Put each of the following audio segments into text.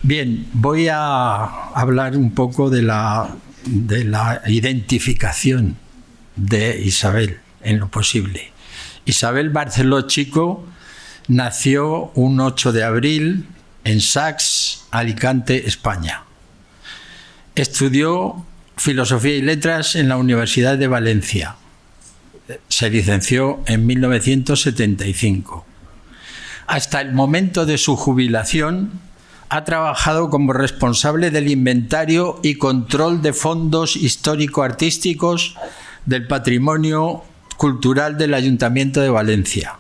Bien, voy a hablar un poco de la identificación de Isabel en lo posible. Isabel Barceló Chico nació un 8 de abril en Sax, Alicante, España. Estudió Filosofía y Letras en la Universidad de Valencia. Se licenció en 1975. Hasta el momento de su jubilación, ha trabajado como responsable del inventario y control de fondos histórico-artísticos del patrimonio cultural del Ayuntamiento de Valencia.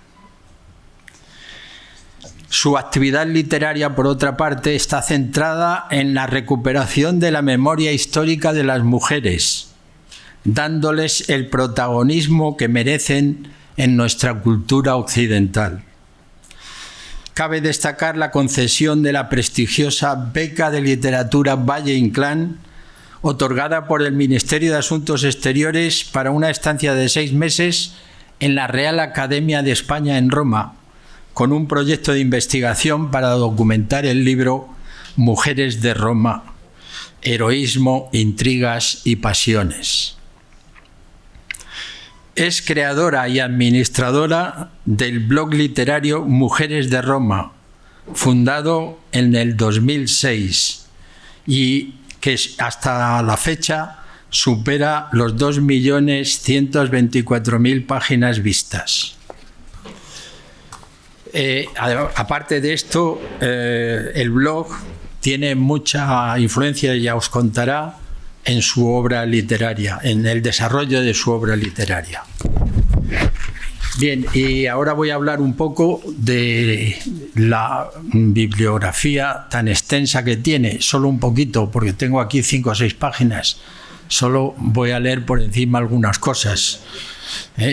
Su actividad literaria, por otra parte, está centrada en la recuperación de la memoria histórica de las mujeres, dándoles el protagonismo que merecen en nuestra cultura occidental. Cabe destacar la concesión de la prestigiosa Beca de Literatura Valle-Inclán, otorgada por el Ministerio de Asuntos Exteriores para una estancia de 6 meses en la Real Academia de España en Roma, con un proyecto de investigación para documentar el libro Mujeres de Roma, heroísmo, intrigas y pasiones. Es creadora y administradora del blog literario Mujeres de Roma, fundado en el 2006 y que hasta la fecha supera los 2.124.000 páginas vistas. Aparte de esto, el blog tiene mucha influencia, ya os contará, en su obra literaria, en el desarrollo de su obra literaria. Bien, y ahora voy a hablar un poco de la bibliografía tan extensa que tiene, solo un poquito, porque tengo aquí 5 o 6 páginas. Solo voy a leer por encima algunas cosas,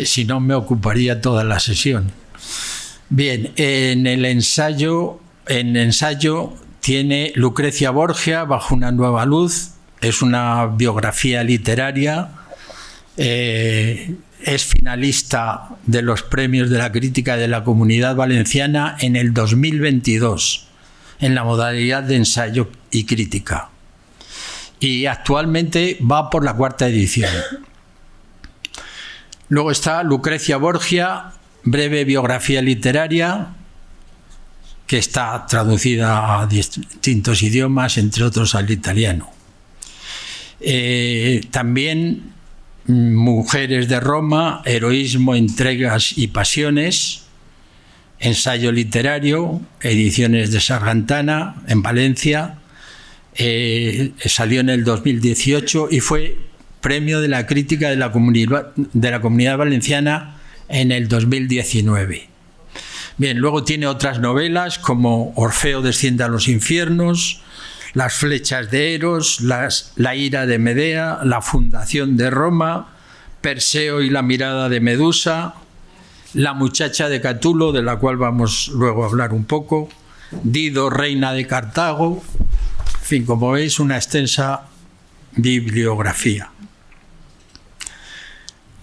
si no me ocuparía toda la sesión. Bien, en ensayo tiene Lucrecia Borgia, Bajo una nueva luz. Es una biografía literaria, es finalista de los premios de la crítica de la Comunidad Valenciana en el 2022, en la modalidad de ensayo y crítica. Y actualmente va por la 4ª edición. Luego está Lucrecia Borgia, breve biografía literaria, que está traducida a distintos idiomas, entre otros al italiano. También Mujeres de Roma, heroísmo, intrigas y pasiones, ensayo literario, ediciones de Sargantana en Valencia, salió en el 2018 y fue premio de la crítica de la Comunidad Valenciana en el 2019. Bien, luego tiene otras novelas como Orfeo desciende a los infiernos, Las flechas de Eros, La ira de Medea, La fundación de Roma, Perseo y la mirada de Medusa, La muchacha de Catulo, de la cual vamos luego a hablar un poco, Dido, reina de Cartago. En fin, como veis, una extensa bibliografía.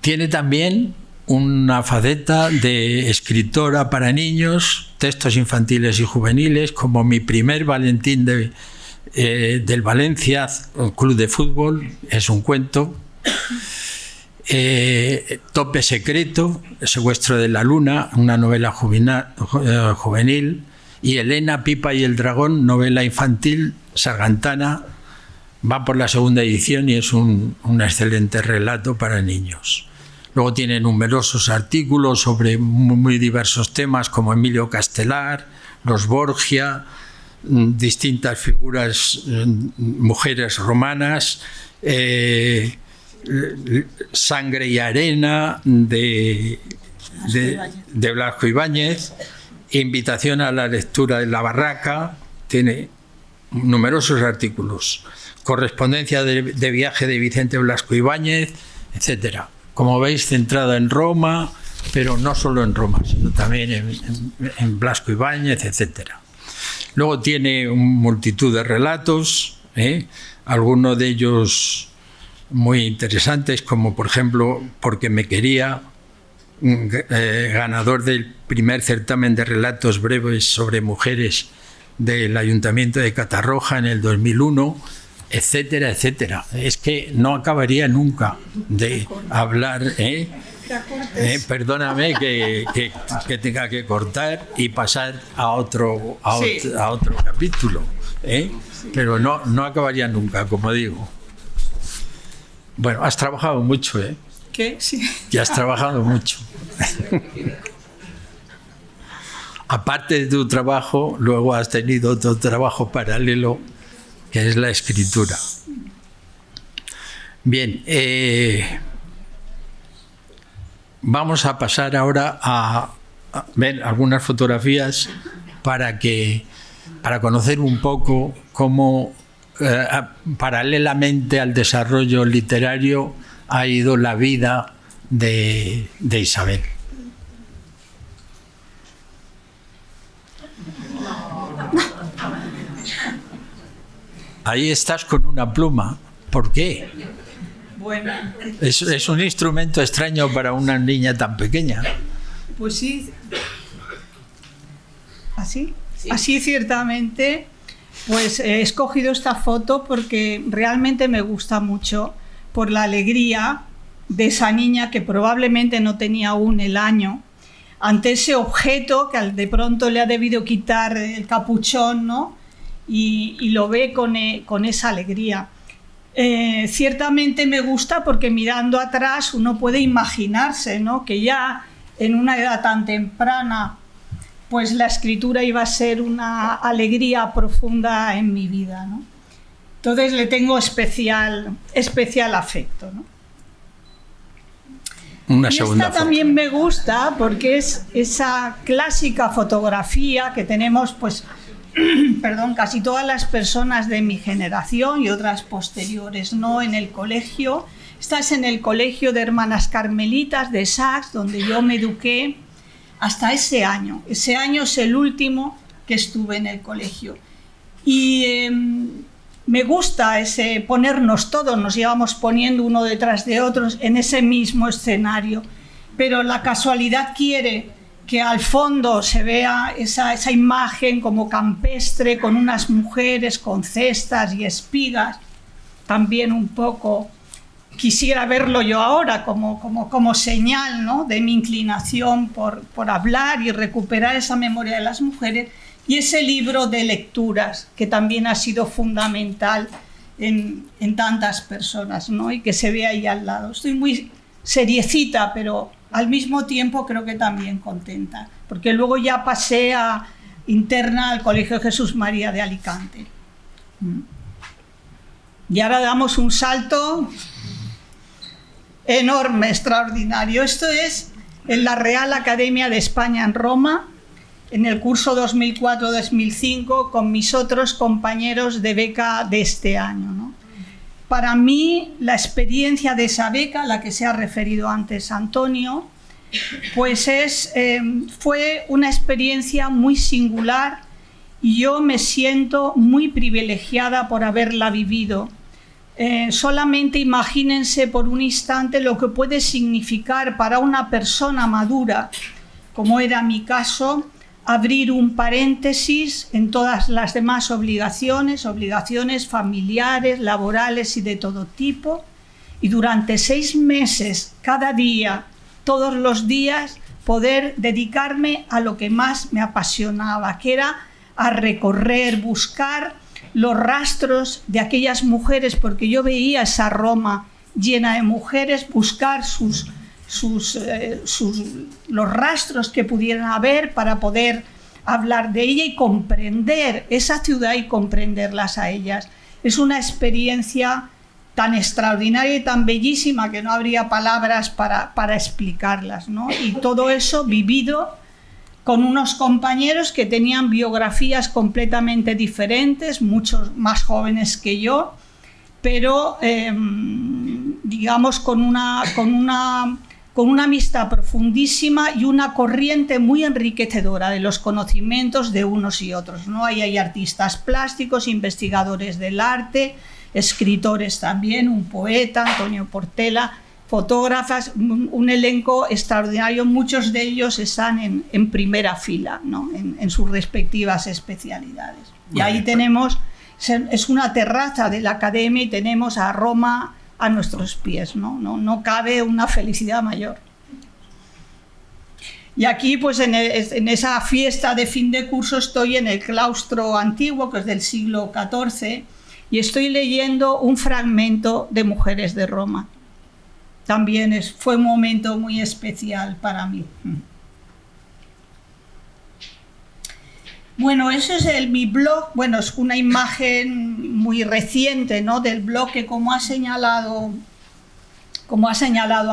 Tiene también una faceta de escritora para niños, textos infantiles y juveniles, como Mi primer Valentín del Valencia Club de Fútbol, es un cuento, Tope secreto, El secuestro de la luna, una novela juvenil, y Elena, Pipa y el dragón, novela infantil sargantana, va por la 2ª edición y es un excelente relato para niños. Luego tiene numerosos artículos sobre muy diversos temas como Emilio Castelar, los Borgia, distintas figuras, mujeres romanas, Sangre y arena de Blasco Ibáñez, Invitación a la lectura de La barraca, tiene numerosos artículos, Correspondencia de viaje de Vicente Blasco Ibáñez, etcétera. Como veis, centrada en Roma, pero no solo en Roma, sino también en Blasco Ibáñez, etcétera. Luego tiene multitud de relatos, algunos de ellos muy interesantes, como por ejemplo Porque me quería, ganador del primer certamen de relatos breves sobre mujeres del Ayuntamiento de Catarroja en el 2001, etcétera, etcétera. Es que no acabaría nunca de hablar, perdóname que tenga que cortar y pasar a otro capítulo, pero no acabaría nunca, como digo. Bueno, has trabajado mucho, ¿eh? ¿Qué? Sí. Ya has trabajado mucho. Aparte de tu trabajo, luego has tenido otro trabajo paralelo, que es la escritura. Bien, vamos a pasar ahora a ver algunas fotografías para conocer un poco cómo, paralelamente al desarrollo literario, ha ido la vida de Isabel. Ahí estás con una pluma. ¿Por qué? Bueno, es un instrumento extraño para una niña tan pequeña. Pues sí. ¿Así? Sí. Así ciertamente. Pues he escogido esta foto porque realmente me gusta mucho por la alegría de esa niña que probablemente no tenía aún el año ante ese objeto que de pronto le ha debido quitar el capuchón, ¿no? Y lo ve con esa alegría. Ciertamente me gusta porque mirando atrás uno puede imaginarse, ¿no?, que ya en una edad tan temprana pues la escritura iba a ser una alegría profunda en mi vida, ¿no? Entonces le tengo especial afecto, ¿no? Una y segunda esta foto. También me gusta porque es esa clásica fotografía que tenemos, pues, casi todas las personas de mi generación y otras posteriores, ¿no?, en el colegio. Esta es en el colegio de Hermanas Carmelitas de Sax, donde yo me eduqué hasta ese año. Ese año es el último que estuve en el colegio. Y me gusta ese ponernos todos, nos íbamos poniendo uno detrás de otros en ese mismo escenario. Pero la casualidad quiere que al fondo se vea esa imagen como campestre, con unas mujeres con cestas y espigas. También un poco quisiera verlo yo ahora como señal, ¿no?, de mi inclinación por hablar y recuperar esa memoria de las mujeres, y ese libro de lecturas que también ha sido fundamental en tantas personas, ¿no?, y que se ve ahí al lado. Estoy muy seriecita, pero al mismo tiempo creo que también contenta, porque luego ya pasé a interna al Colegio Jesús María de Alicante. Y ahora damos un salto enorme, extraordinario. Esto es en la Real Academia de España en Roma, en el curso 2004-2005, con mis otros compañeros de beca de este año, ¿no? Para mí, la experiencia de esa beca, a la que se ha referido antes Antonio, pues fue una experiencia muy singular y yo me siento muy privilegiada por haberla vivido. Solamente imagínense por un instante lo que puede significar para una persona madura, como era mi caso, abrir un paréntesis en todas las demás obligaciones familiares, laborales y de todo tipo, y durante 6 meses, cada día, todos los días, poder dedicarme a lo que más me apasionaba, que era a recorrer, buscar los rastros de aquellas mujeres, porque yo veía esa Roma llena de mujeres, buscar los rastros que pudieran haber para poder hablar de ella y comprender esa ciudad y comprenderlas a ellas. Es una experiencia tan extraordinaria y tan bellísima que no habría palabras para explicarlas, ¿no? Y todo eso vivido con unos compañeros que tenían biografías completamente diferentes, muchos más jóvenes que yo, pero digamos con una amistad profundísima y una corriente muy enriquecedora de los conocimientos de unos y otros, ¿no? Ahí hay artistas plásticos, investigadores del arte, escritores también, un poeta, Antonio Portela, fotógrafas, un elenco extraordinario, muchos de ellos están en primera fila, ¿no? en sus respectivas especialidades. Y ahí tenemos, es una terraza de la academia y tenemos a Roma a nuestros pies, ¿no? No cabe una felicidad mayor. Y aquí, pues en esa fiesta de fin de curso, estoy en el claustro antiguo, que es del siglo XIV, y estoy leyendo un fragmento de Mujeres de Roma. También fue un momento muy especial para mí. Bueno, eso es mi blog. Bueno, es una imagen muy reciente, ¿no?, del blog que, como ha señalado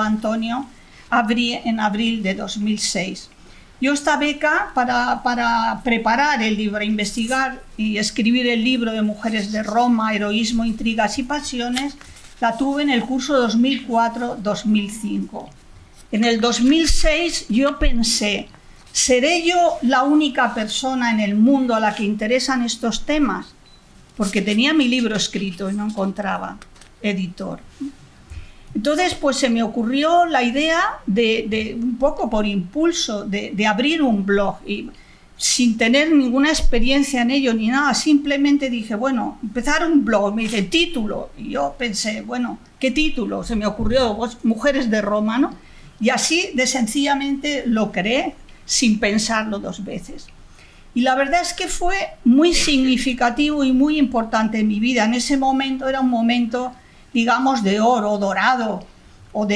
Antonio, abrí en abril de 2006. Yo esta beca para preparar el libro, investigar y escribir el libro de Mujeres de Roma, Heroísmo, Intrigas y Pasiones, la tuve en el curso 2004-2005. En el 2006 yo pensé, ¿seré yo la única persona en el mundo a la que interesan estos temas? Porque tenía mi libro escrito y no encontraba editor. Entonces, pues se me ocurrió la idea de un poco por impulso, de abrir un blog, y sin tener ninguna experiencia en ello ni nada, simplemente dije, bueno, empezar un blog, me dice título, y yo pensé, bueno, ¿qué título? Se me ocurrió, pues, Mujeres de Roma, ¿no? Y así de sencillamente lo creé, sin pensarlo dos veces. Y la verdad es que fue muy significativo y muy importante en mi vida. En ese momento era un momento, digamos, de oro, dorado, o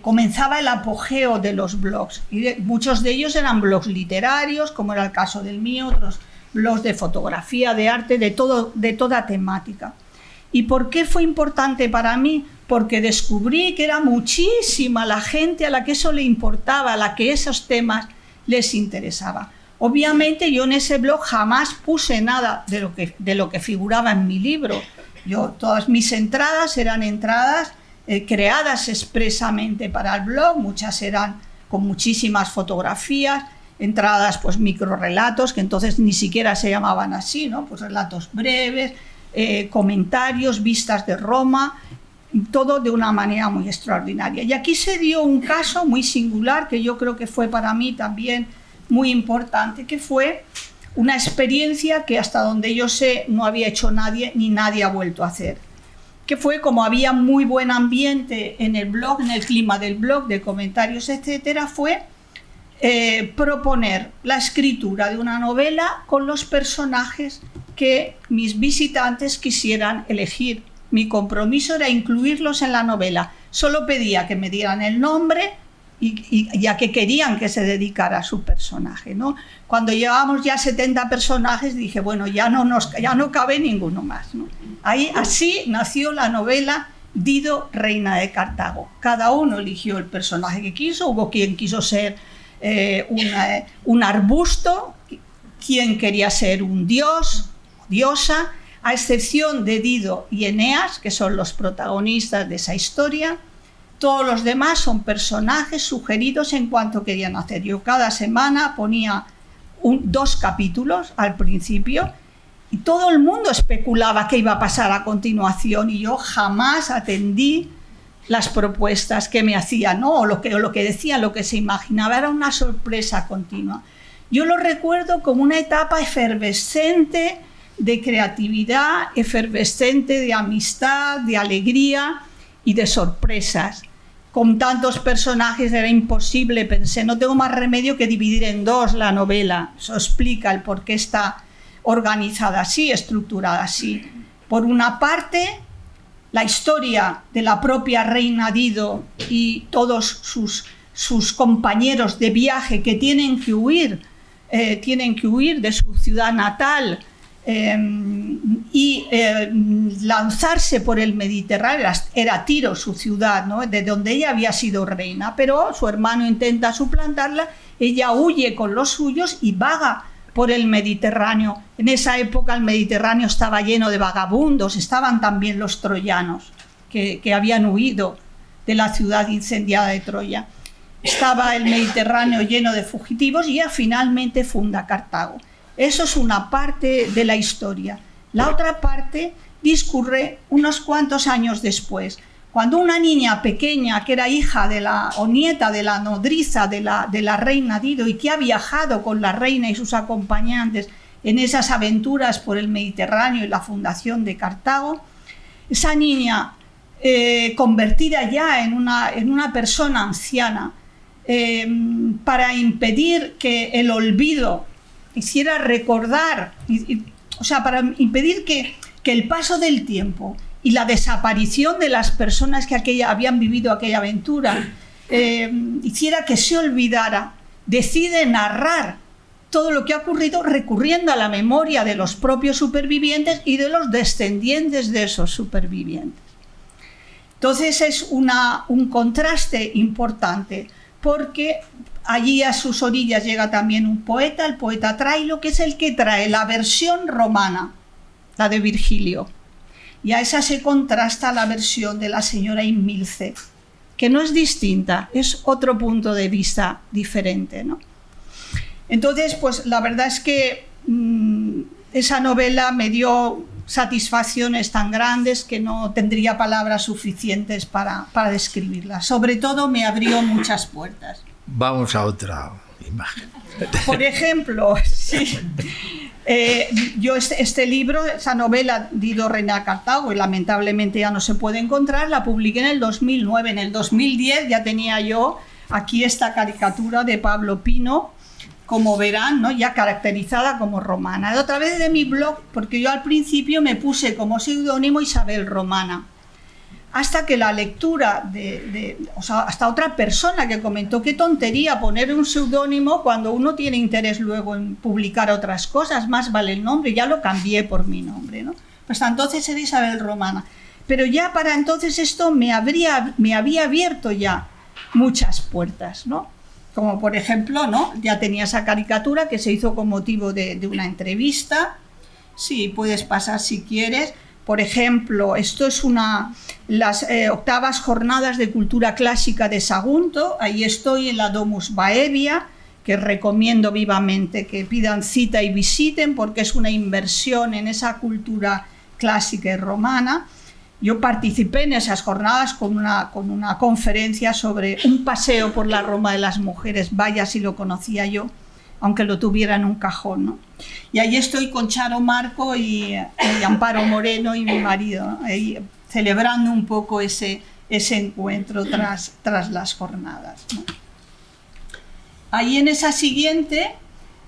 comenzaba el apogeo de los blogs. Y muchos de ellos eran blogs literarios, como era el caso del mío, otros blogs de fotografía, de arte, de toda temática. ¿Y por qué fue importante para mí? Porque descubrí que era muchísima la gente a la que eso le importaba, a la que esos temas les interesaba. Obviamente yo en ese blog jamás puse nada de lo que figuraba en mi libro. Todas mis entradas eran entradas creadas expresamente para el blog, muchas eran con muchísimas fotografías, entradas, pues microrelatos, que entonces ni siquiera se llamaban así, ¿no? Pues relatos breves, comentarios, vistas de Roma, todo de una manera muy extraordinaria. Y aquí se dio un caso muy singular que yo creo que fue para mí también muy importante, que fue una experiencia que hasta donde yo sé no había hecho nadie ni nadie ha vuelto a hacer, que fue, como había muy buen ambiente en el blog, en el clima del blog, de comentarios, etcétera, fue proponer la escritura de una novela con los personajes que mis visitantes quisieran elegir. Mi compromiso era incluirlos en la novela. Solo pedía que me dieran el nombre y a qué querían que se dedicara a su personaje, ¿no? Cuando llevábamos ya 70 personajes, dije, bueno, ya no cabe ninguno más, ¿no? Así nació la novela Dido, reina de Cartago. Cada uno eligió el personaje que quiso. Hubo quien quiso ser un arbusto, quien quería ser un dios, diosa, a excepción de Dido y Eneas, que son los protagonistas de esa historia. Todos los demás son personajes sugeridos en cuanto querían hacer. Yo cada semana ponía 2 capítulos al principio y todo el mundo especulaba qué iba a pasar a continuación, y yo jamás atendí las propuestas que me hacían, ¿no? o lo que decían, lo que se imaginaba. Era una sorpresa continua. Yo lo recuerdo como una etapa efervescente de creatividad, efervescente de amistad, de alegría y de sorpresas. Con tantos personajes era imposible, pensé, no tengo más remedio que dividir en 2 la novela. Eso explica el por qué está organizada así, estructurada así. Por una parte, la historia de la propia reina Dido y todos sus compañeros de viaje que tienen que huir de su ciudad natal, y lanzarse por el Mediterráneo. Era Tiro su ciudad, ¿no?, de donde ella había sido reina, pero su hermano intenta suplantarla, ella huye con los suyos y vaga por el Mediterráneo. En esa época el Mediterráneo estaba lleno de vagabundos, estaban también los troyanos que habían huido de la ciudad incendiada de Troya. Estaba el Mediterráneo lleno de fugitivos y ella finalmente funda Cartago. Eso es una parte de la historia. La otra parte discurre unos cuantos años después, Cuando una niña pequeña, que era hija o nieta de la nodriza de la reina Dido y que ha viajado con la reina y sus acompañantes en esas aventuras por el Mediterráneo y la fundación de Cartago, esa niña convertida ya en una persona anciana, para impedir que el olvido hiciera recordar, o sea, para impedir que el paso del tiempo y la desaparición de las personas que habían vivido aquella aventura hiciera que se olvidara, decide narrar todo lo que ha ocurrido recurriendo a la memoria de los propios supervivientes y de los descendientes de esos supervivientes. Entonces es un contraste importante, porque allí a sus orillas llega también un poeta, el poeta Trailo, que es el que trae la versión romana, la de Virgilio, y a esa se contrasta la versión de la señora Imilce, que no es distinta, es otro punto de vista diferente, ¿no? Entonces, pues la verdad es que esa novela me dio satisfacciones tan grandes que no tendría palabras suficientes para describirlas. Sobre todo me abrió muchas puertas. Vamos a otra imagen. Por ejemplo, sí, yo este libro, esa novela Dido, reina de Cartago, y lamentablemente ya no se puede encontrar, la publiqué en el 2009. En el 2010 ya tenía yo aquí esta caricatura de Pablo Pino, como verán, ¿no?, ya caracterizada como romana. Otra vez de mi blog, porque yo al principio me puse como seudónimo Isabel Romana, hasta que la lectura o sea, hasta otra persona que comentó qué tontería poner un seudónimo cuando uno tiene interés luego en publicar otras cosas, más vale el nombre, ya lo cambié por mi nombre, ¿no? Pues entonces era Isabel Romana. Pero ya para entonces esto me había abierto ya muchas puertas, ¿no? Como por ejemplo, ¿no?, ya tenía esa caricatura que se hizo con motivo de una entrevista. Sí, puedes pasar si quieres. Por ejemplo, esto es las octavas jornadas de cultura clásica de Sagunto. Ahí estoy en la Domus Baevia, que recomiendo vivamente que pidan cita y visiten, porque es una inversión en esa cultura clásica y romana. Yo participé en esas jornadas con una conferencia sobre un paseo por la Roma de las mujeres, vaya si lo conocía yo, aunque lo tuviera en un cajón, ¿no? Y ahí estoy con Charo Marco y Amparo Moreno y mi marido, ¿no?, ahí celebrando un poco ese encuentro tras las jornadas, ¿no? Ahí en esa siguiente,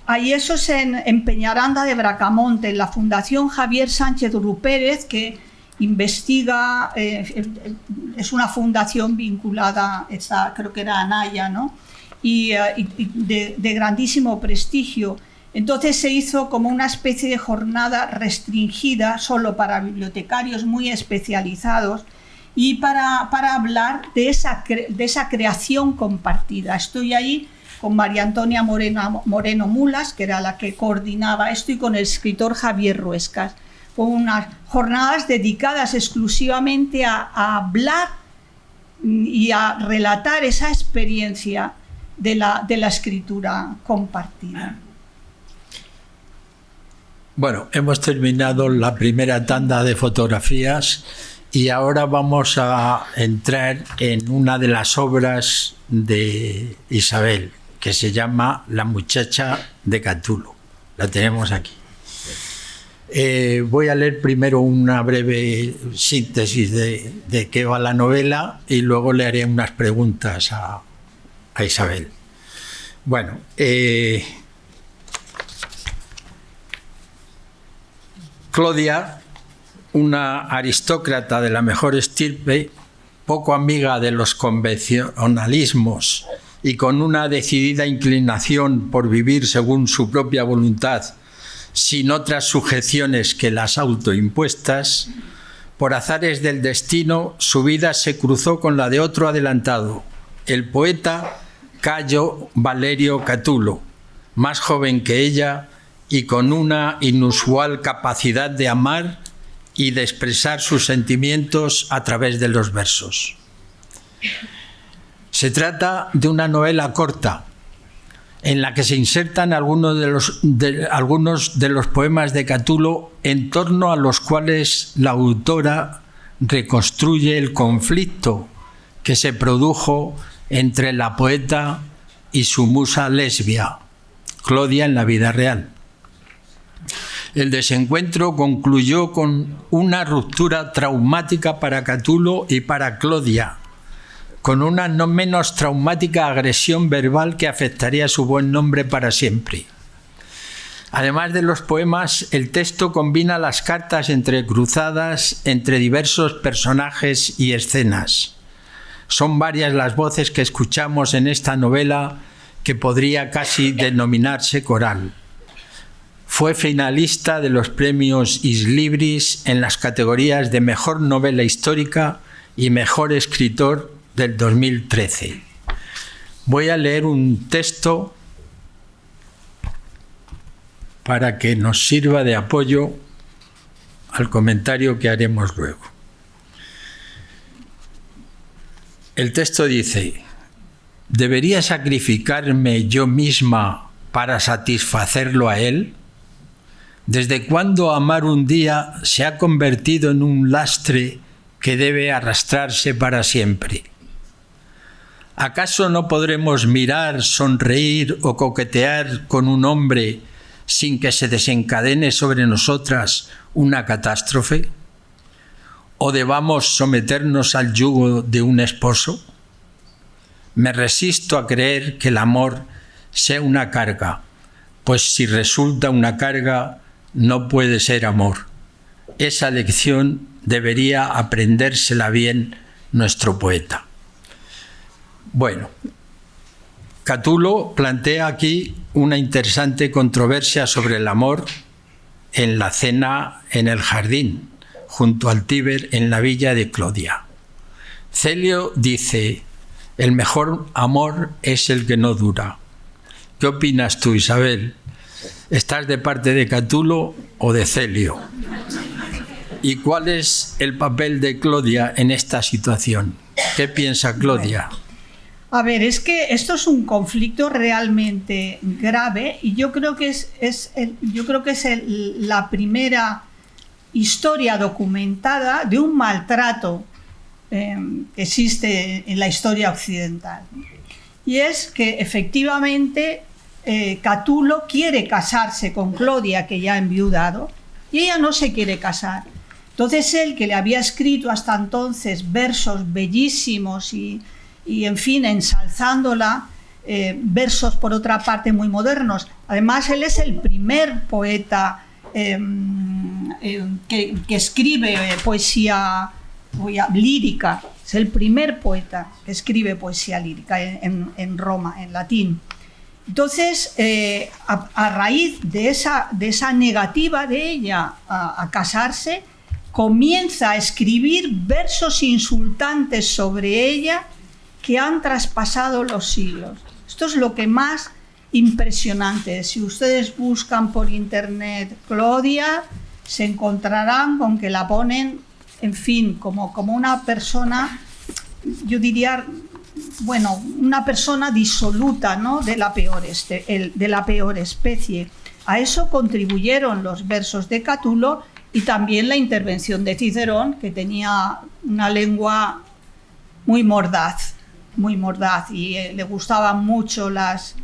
ahí eso es en Peñaranda de Bracamonte, en la Fundación Javier Sánchez Rupérez, que investiga, es una fundación vinculada, creo que era Anaya, ¿no?, y de grandísimo prestigio. Entonces se hizo como una especie de jornada restringida solo para bibliotecarios muy especializados y para hablar de esa creación compartida. Estoy ahí con María Antonia Moreno Mulas, que era la que coordinaba esto, y con el escritor Javier Ruescas. Con unas jornadas dedicadas exclusivamente a hablar y a relatar esa experiencia de la escritura compartida. Bueno, hemos terminado la primera tanda de fotografías y ahora vamos a entrar en una de las obras de Isabel, que se llama La muchacha de Catulo. La tenemos aquí. Voy a leer primero una breve síntesis de qué va la novela y luego le haré unas preguntas a Isabel. Bueno, Clodia, una aristócrata de la mejor estirpe, poco amiga de los convencionalismos y con una decidida inclinación por vivir según su propia voluntad, sin otras sujeciones que las autoimpuestas, por azares del destino, su vida se cruzó con la de otro adelantado, el poeta Cayo Valerio Catulo, más joven que ella y con una inusual capacidad de amar y de expresar sus sentimientos a través de los versos. Se trata de una novela corta, en la que se insertan algunos de los poemas de Catulo, en torno a los cuales la autora reconstruye el conflicto que se produjo entre la poeta y su musa lesbia, Clodia, en la vida real. El desencuentro concluyó con una ruptura traumática para Catulo y para Clodia, con una no menos traumática agresión verbal que afectaría su buen nombre para siempre. Además de los poemas, el texto combina las cartas entrecruzadas entre diversos personajes y escenas. Son varias las voces que escuchamos en esta novela que podría casi denominarse coral. Fue finalista de los premios Islibris en las categorías de Mejor Novela Histórica y Mejor Escritor del 2013. Voy a leer un texto para que nos sirva de apoyo al comentario que haremos luego. El texto dice: ¿debería sacrificarme yo misma para satisfacerlo a él? ¿Desde cuándo amar un día se ha convertido en un lastre que debe arrastrarse para siempre? ¿Acaso no podremos mirar, sonreír o coquetear con un hombre sin que se desencadene sobre nosotras una catástrofe? ¿O debamos someternos al yugo de un esposo? Me resisto a creer que el amor sea una carga, pues si resulta una carga, no puede ser amor. Esa lección debería aprendérsela bien nuestro poeta. Bueno, Catulo plantea aquí una interesante controversia sobre el amor en la cena en el jardín, junto al Tíber en la villa de Clodia. Celio dice: el mejor amor es el que no dura. ¿Qué opinas tú, Isabel? ¿Estás de parte de Catulo o de Celio? ¿Y cuál es el papel de Clodia en esta situación? ¿Qué piensa Clodia? A ver, es que esto es un conflicto realmente grave y yo creo que es la primera historia documentada de un maltrato que existe en la historia occidental. Y es que efectivamente Catulo quiere casarse con Clodia, que ya ha enviudado, y ella no se quiere casar. Entonces él, que le había escrito hasta entonces versos bellísimos y en fin, ensalzándola, versos por otra parte muy modernos. Además, él es el primer poeta que escribe poesía lírica, es el primer poeta que escribe poesía lírica en Roma, en latín. Entonces, a raíz de esa negativa de ella a casarse, comienza a escribir versos insultantes sobre ella que han traspasado los siglos. Esto es lo que más impresionante. Si ustedes buscan por internet Clodia, se encontrarán con que la ponen, en fin, como una persona, yo diría, bueno, una persona disoluta, ¿no?, de la peor especie. A eso contribuyeron los versos de Catulo y también la intervención de Cicerón, que tenía una lengua muy mordaz y le gustaban mucho los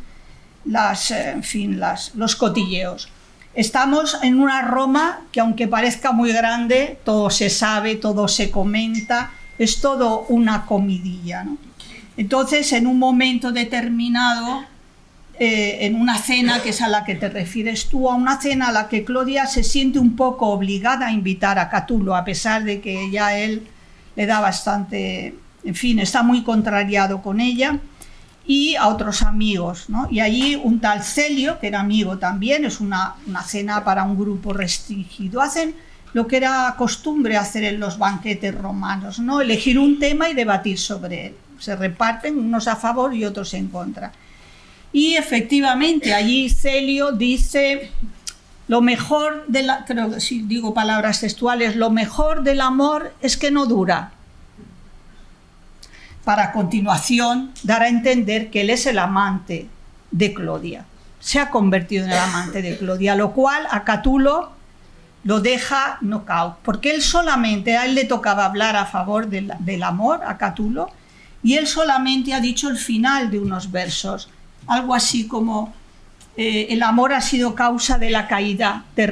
cotilleos. Estamos en una Roma que, aunque parezca muy grande, todo se sabe, todo se comenta, es todo una comidilla, ¿no? Entonces, en un momento determinado, en una cena, que es a la que te refieres tú, a una cena a la que Clodia se siente un poco obligada a invitar a Catulo, a pesar de que ya él le da bastante, en fin, está muy contrariado con ella, y a otros amigos, ¿no? Y allí un tal Celio, que era amigo también, es una cena para un grupo restringido. Hacen lo que era costumbre hacer en los banquetes romanos, ¿no? Elegir un tema y debatir sobre él. Se reparten unos a favor y otros en contra. Y efectivamente allí Celio dice: lo mejor creo que si digo palabras textuales, lo mejor del amor es que no dura. Para a continuación dar a entender que él es el amante de Clodia. Se ha convertido en el amante de Clodia, lo cual a Catulo lo deja knockout, porque a él le tocaba hablar a favor del amor, a Catulo, y él solamente ha dicho el final de unos versos, algo así como el amor ha sido causa de la caída de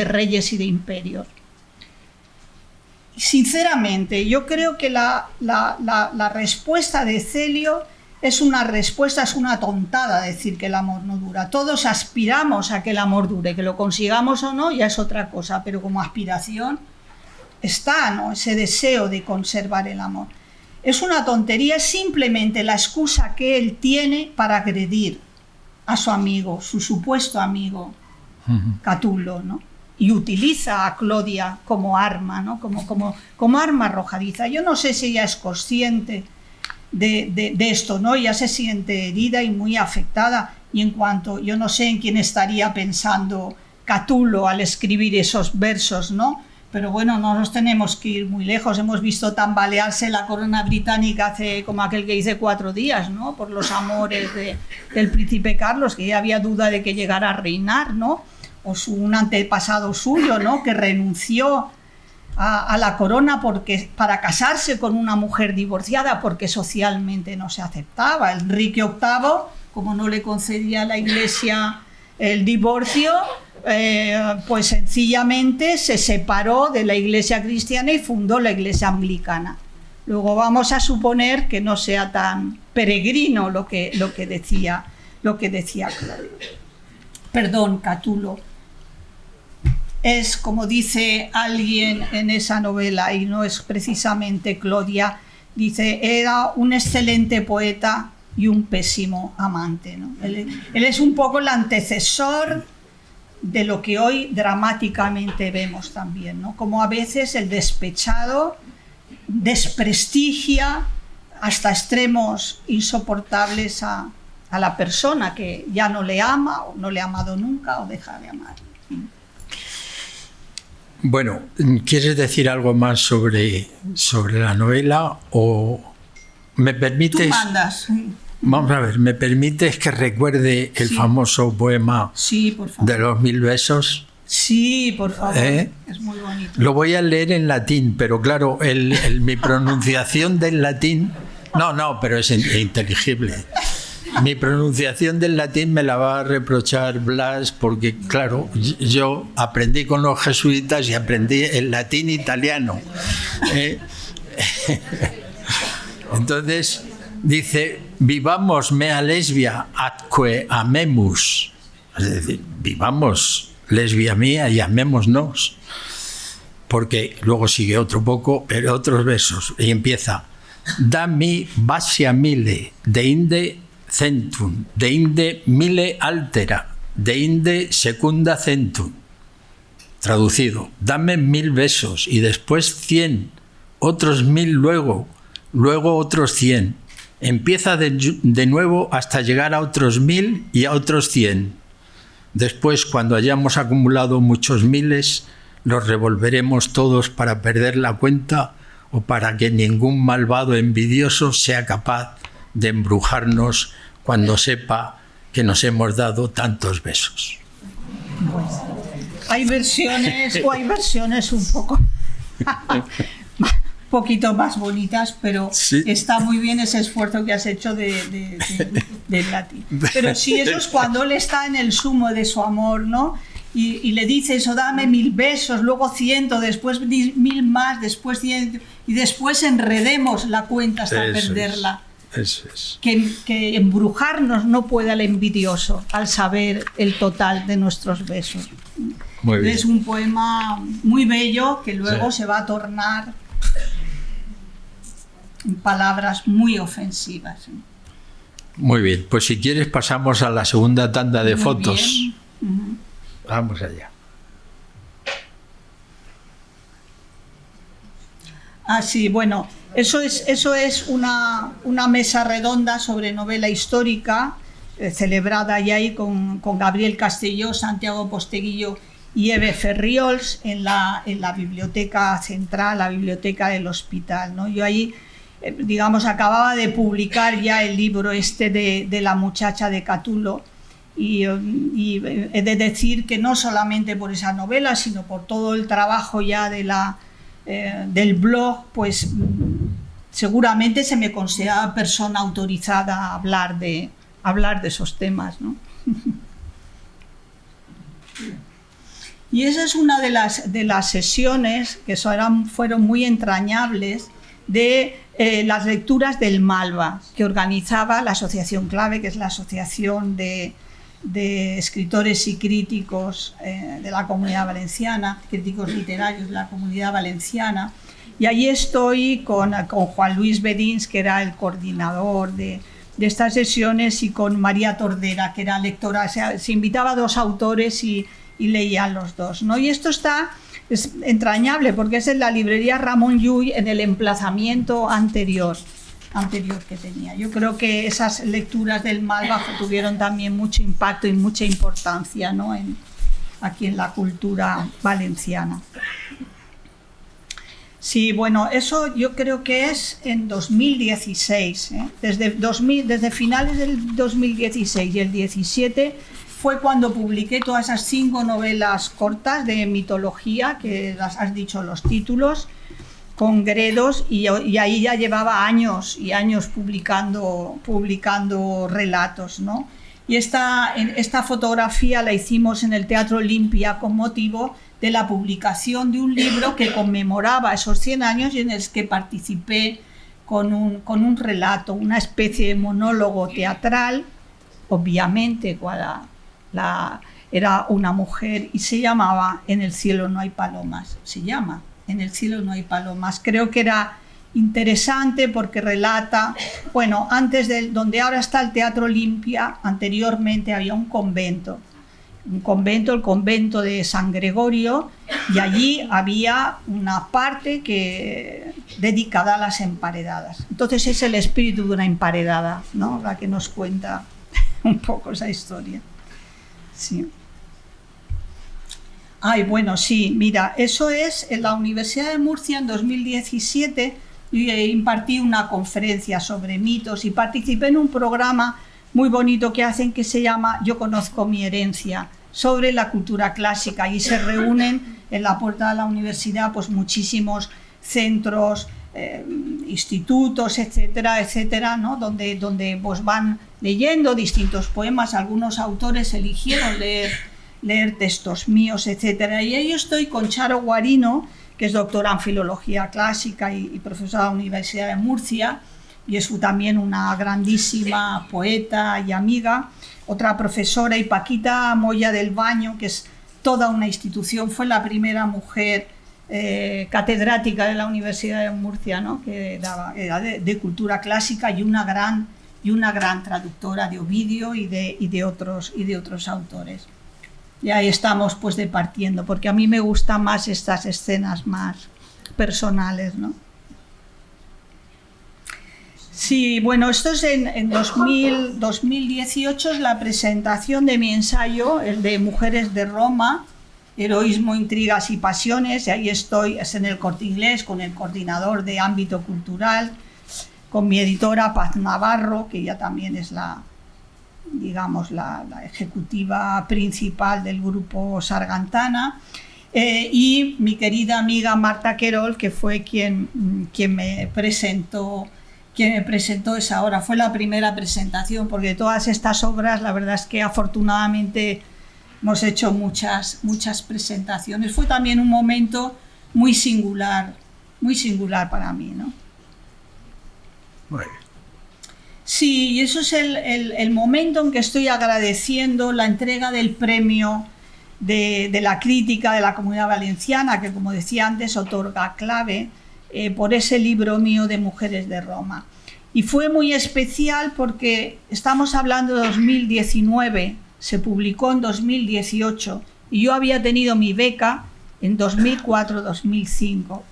reyes y de imperios. Sinceramente, yo creo que la respuesta de Celio es una tontada decir que el amor no dura. Todos aspiramos a que el amor dure, que lo consigamos o no ya es otra cosa, pero como aspiración está, ¿no?, ese deseo de conservar el amor. Es una tontería, es simplemente la excusa que él tiene para agredir a su amigo, su supuesto amigo, Catulo, ¿no? Y utiliza a Clodia como arma, ¿no?, como arma arrojadiza. Yo no sé si ella es consciente de esto, ¿no? Ella se siente herida y muy afectada, y yo no sé en quién estaría pensando Catulo al escribir esos versos, ¿no? Pero bueno, no nos tenemos que ir muy lejos. Hemos visto tambalearse la corona británica hace como aquel que dice 4 días, ¿no?, por los amores del príncipe Carlos, que ya había duda de que llegara a reinar, ¿no? O un antepasado suyo, ¿no?, que renunció a la corona para casarse con una mujer divorciada porque socialmente no se aceptaba. Enrique VIII, como no le concedía a la Iglesia el divorcio, pues sencillamente se separó de la Iglesia cristiana y fundó la Iglesia anglicana. Luego vamos a suponer que no sea tan peregrino lo que decía Catulo. Es, como dice alguien en esa novela, y no es precisamente Clodia, dice, era un excelente poeta y un pésimo amante, ¿no? Él es un poco el antecesor de lo que hoy dramáticamente vemos también, ¿no? Como a veces el despechado desprestigia hasta extremos insoportables a la persona que ya no le ama, o no le ha amado nunca, o deja de amar. Bueno, ¿quieres decir algo más sobre la novela o me permites? Tú mandas. Vamos a ver, ¿me permites que recuerde el famoso poema de los 1000 besos? Sí, por favor. Es muy bonito. Lo voy a leer en latín, pero claro, mi pronunciación del latín... No, pero es inteligible. Mi pronunciación del latín me la va a reprochar Blas porque, claro, yo aprendí con los jesuitas y aprendí el latín italiano. Entonces, dice, vivamos mea lesbia atque amemus. Es decir, vivamos lesbia mía y amémonos. Porque luego sigue otros versos y empieza, da mi basia mille, deinde centum, deinde mille altera, deinde secunda centum. Traducido, dame 1000 besos y después 100, otros 1000 luego otros 100. Empieza de nuevo hasta llegar a otros 1000 y a otros 100. Después, cuando hayamos acumulado muchos miles, los revolveremos todos para perder la cuenta o para que ningún malvado envidioso sea capaz de embrujarnos cuando sepa que nos hemos dado tantos besos. Bueno, hay versiones un poquito más bonitas, pero sí, está muy bien ese esfuerzo que has hecho del latín. Pero sí, eso es cuando él está en el sumo de su amor, ¿no? Y le dice eso, dame 1000 besos, luego 100, después 1000 más, después 100, y después enredemos la cuenta hasta perderla. Eso es. Que embrujarnos no puede al envidioso al saber el total de nuestros besos. Muy bien. Es un poema muy bello que luego se va a tornar en palabras muy ofensivas. Muy bien, pues si quieres pasamos a la segunda tanda de fotos. Vamos allá. Sí, bueno, eso es una mesa redonda sobre novela histórica, celebrada ya ahí con Gabriel Castelló, Santiago Posteguillo y Eve Ferriols en la biblioteca central, la biblioteca del hospital, ¿no? Yo ahí, digamos, acababa de publicar ya el libro de la muchacha de Catulo, y he de decir que no solamente por esa novela, sino por todo el trabajo ya del blog, pues seguramente se me considera persona autorizada a hablar de esos temas, ¿no? Y esa es una de las sesiones que fueron muy entrañables de las lecturas del Malva, que organizaba la Asociación Clave, que es la asociación de escritores y críticos de la Comunidad Valenciana, críticos literarios de la Comunidad Valenciana. Y allí estoy con Juan Luis Bedins, que era el coordinador de estas sesiones, y con María Tordera, que era lectora. O sea, se invitaba a 2 autores y leían los 2, ¿no? Y esto es entrañable porque es en la librería Ramón Llull, en el emplazamiento anterior que tenía. Yo creo que esas lecturas del Malva tuvieron también mucho impacto y mucha importancia, ¿no? Aquí en la cultura valenciana. Sí, bueno, eso yo creo que es en 2016, ¿eh? Desde finales del 2016 y el 17 fue cuando publiqué todas esas 5 novelas cortas de mitología, que las has dicho los títulos, con Gredos, y ahí ya llevaba años y años publicando relatos, ¿no? Y esta fotografía la hicimos en el Teatro Olimpia con motivo de la publicación de un libro que conmemoraba esos 100 años y en el que participé con un relato, una especie de monólogo teatral, obviamente era una mujer, y se llamaba En el cielo no hay palomas. Se llama En el cielo no hay palomas. Creo que era interesante porque relata, bueno, antes de donde ahora está el Teatro Olimpia, anteriormente había un convento, el convento de San Gregorio, y allí había una parte dedicada a las emparedadas. Entonces es el espíritu de una emparedada, ¿no?, la que nos cuenta un poco esa historia. Sí. Ay, bueno, sí, mira, eso es en la Universidad de Murcia en 2017. Yo impartí una conferencia sobre mitos y participé en un programa muy bonito que hacen que se llama Yo conozco mi herencia, sobre la cultura clásica, y se reúnen en la puerta de la universidad pues muchísimos centros, institutos, etcétera, etcétera, ¿no?, donde pues van leyendo distintos poemas. Algunos autores eligieron leer textos míos, etcétera. Y ahí estoy con Charo Guarino, que es doctora en Filología Clásica y profesora de la Universidad de Murcia, y es también una grandísima poeta y amiga. Otra profesora, y Paquita Moya del Baño, que es toda una institución, fue la primera mujer catedrática de la Universidad de Murcia, ¿no?, que era de cultura clásica, y una gran traductora de Ovidio y de otros autores. Y ahí estamos pues departiendo, porque a mí me gustan más estas escenas más personales, ¿no? Sí, bueno, esto es en 2018, es la presentación de mi ensayo, el de Mujeres de Roma, Heroísmo, Intrigas y Pasiones, y ahí estoy, es en el Corte Inglés, con el coordinador de ámbito cultural, con mi editora Paz Navarro, que ya también es la ejecutiva principal del grupo Sargantana, y mi querida amiga Marta Querol, que fue quien me presentó esa obra. Fue la primera presentación, porque de todas estas obras, la verdad es que afortunadamente hemos hecho muchas presentaciones. Fue también un momento muy singular para mí, ¿no? Bueno. Sí, y eso es el momento en que estoy agradeciendo la entrega del premio de la crítica de la Comunidad Valenciana, que, como decía antes, otorga Clave, por ese libro mío de Mujeres de Roma. Y fue muy especial porque estamos hablando de 2019, se publicó en 2018, y yo había tenido mi beca en 2004-2005.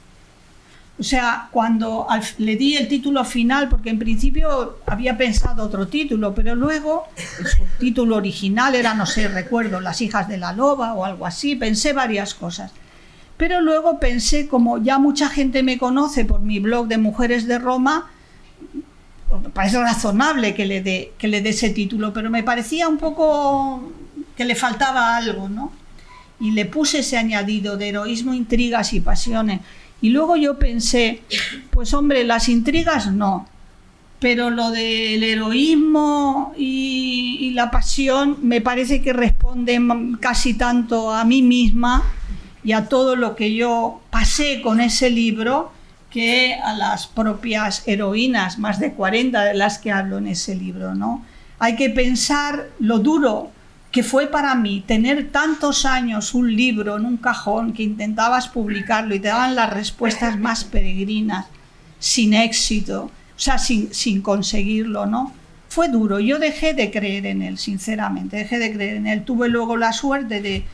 O sea, cuando le di el título final, porque en principio había pensado otro título, pero luego el título original era, no sé, recuerdo, Las hijas de la loba o algo así, pensé varias cosas. Pero luego pensé, como ya mucha gente me conoce por mi blog de Mujeres de Roma, me parece razonable que le dé ese título, pero me parecía un poco que le faltaba algo, ¿no? Y le puse ese añadido de heroísmo, intrigas y pasiones. Y luego yo pensé, pues hombre, las intrigas no, pero lo del heroísmo y la pasión me parece que responde casi tanto a mí misma y a todo lo que yo pasé con ese libro que a las propias heroínas, más de 40 de las que hablo en ese libro, ¿no? Hay que pensar lo duro que fue para mí tener tantos años un libro en un cajón que intentabas publicarlo y te daban las respuestas más peregrinas, sin éxito, o sea, sin conseguirlo, ¿no? Fue duro. Yo dejé de creer en él, sinceramente, dejé de creer en él. Tuve luego la suerte de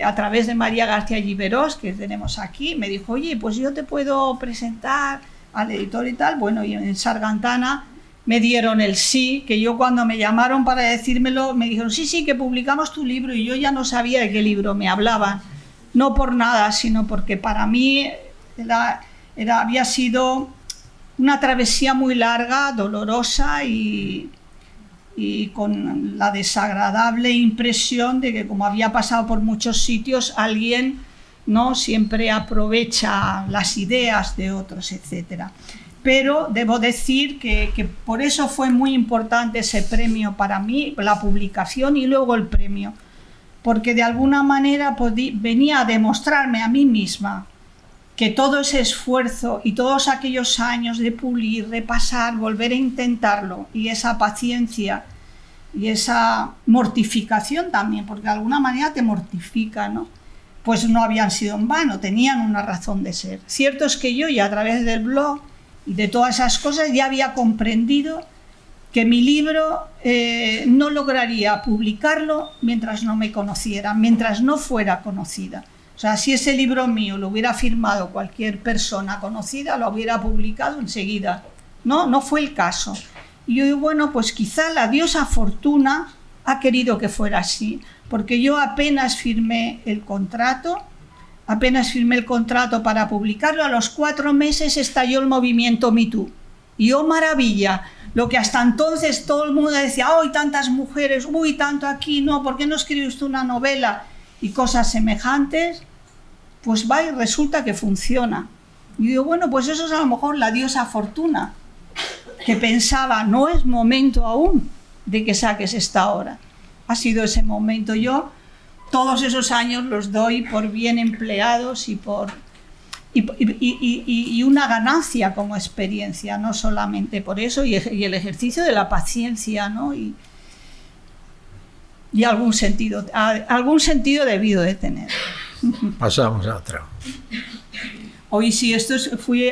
a través de María García Giverós, que tenemos aquí, me dijo, oye, pues yo te puedo presentar al editor y tal. Bueno, y en Sargantana me dieron el sí, que yo cuando me llamaron para decírmelo, me dijeron, sí, que publicamos tu libro, y yo ya no sabía de qué libro me hablaban. No por nada, sino porque para mí había sido una travesía muy larga, dolorosa y con la desagradable impresión de que, como había pasado por muchos sitios, alguien no siempre aprovecha las ideas de otros, etcétera. Pero debo decir que por eso fue muy importante ese premio para mí, la publicación y luego el premio, porque de alguna manera venía a demostrarme a mí misma que todo ese esfuerzo y todos aquellos años de pulir, repasar, volver a intentarlo, y esa paciencia y esa mortificación también, porque de alguna manera te mortifica, ¿no? Pues no habían sido en vano, tenían una razón de ser. Cierto es que yo ya a través del blog y de todas esas cosas ya había comprendido que mi libro no lograría publicarlo mientras no me conocieran, mientras no fuera conocida. O sea, si ese libro mío lo hubiera firmado cualquier persona conocida, lo hubiera publicado enseguida. No fue el caso. Y yo digo, bueno, pues quizá la diosa Fortuna ha querido que fuera así, porque yo apenas firmé el contrato para publicarlo. A los 4 meses estalló el movimiento Me Too. Y oh maravilla, lo que hasta entonces todo el mundo decía, ¡ay, tantas mujeres! ¡Uy, tanto aquí! No, ¿por qué no escribe usted una novela? Y cosas semejantes, pues va y resulta que funciona. Y digo, bueno, pues eso es a lo mejor la diosa Fortuna, que pensaba, no es momento aún de que saques esta obra. Ha sido ese momento. Yo todos esos años los doy por bien empleados y una ganancia como experiencia, no solamente por eso, y el ejercicio de la paciencia, ¿no? Y algún sentido debido de tener. Pasamos a otra. Hoy sí, fui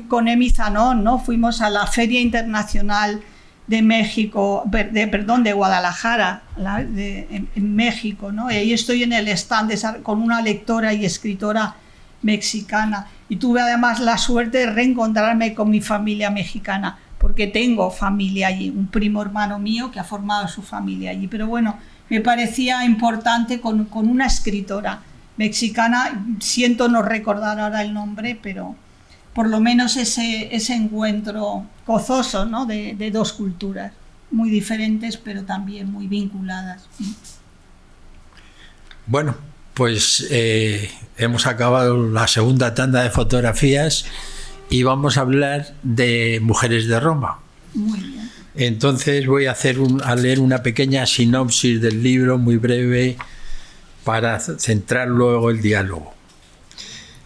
con Emi Zanón, ¿no? Fuimos a la Feria Internacional de México, de Guadalajara, en México, ¿no? Y ahí estoy en el stand con una lectora y escritora mexicana. Y tuve además la suerte de reencontrarme con mi familia mexicana, porque tengo familia allí, un primo hermano mío que ha formado su familia allí. Pero bueno, me parecía importante con una escritora mexicana, siento no recordar ahora el nombre, pero por lo menos ese encuentro gozoso, ¿no? de dos culturas muy diferentes, pero también muy vinculadas. Bueno, pues hemos acabado la segunda tanda de fotografías y vamos a hablar de Mujeres de Roma. Muy bien. Entonces voy a leer una pequeña sinopsis del libro, muy breve, para centrar luego el diálogo.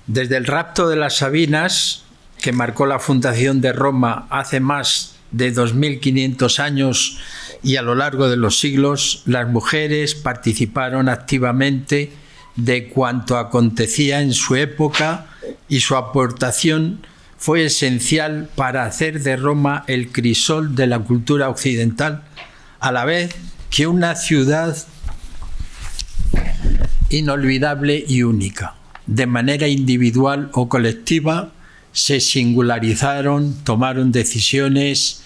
Desde el rapto de las Sabinas, que marcó la fundación de Roma hace más de 2500 años, y a lo largo de los siglos, las mujeres participaron activamente de cuanto acontecía en su época, y su aportación fue esencial para hacer de Roma el crisol de la cultura occidental, a la vez que una ciudad inolvidable y única. De manera individual o colectiva, se singularizaron, tomaron decisiones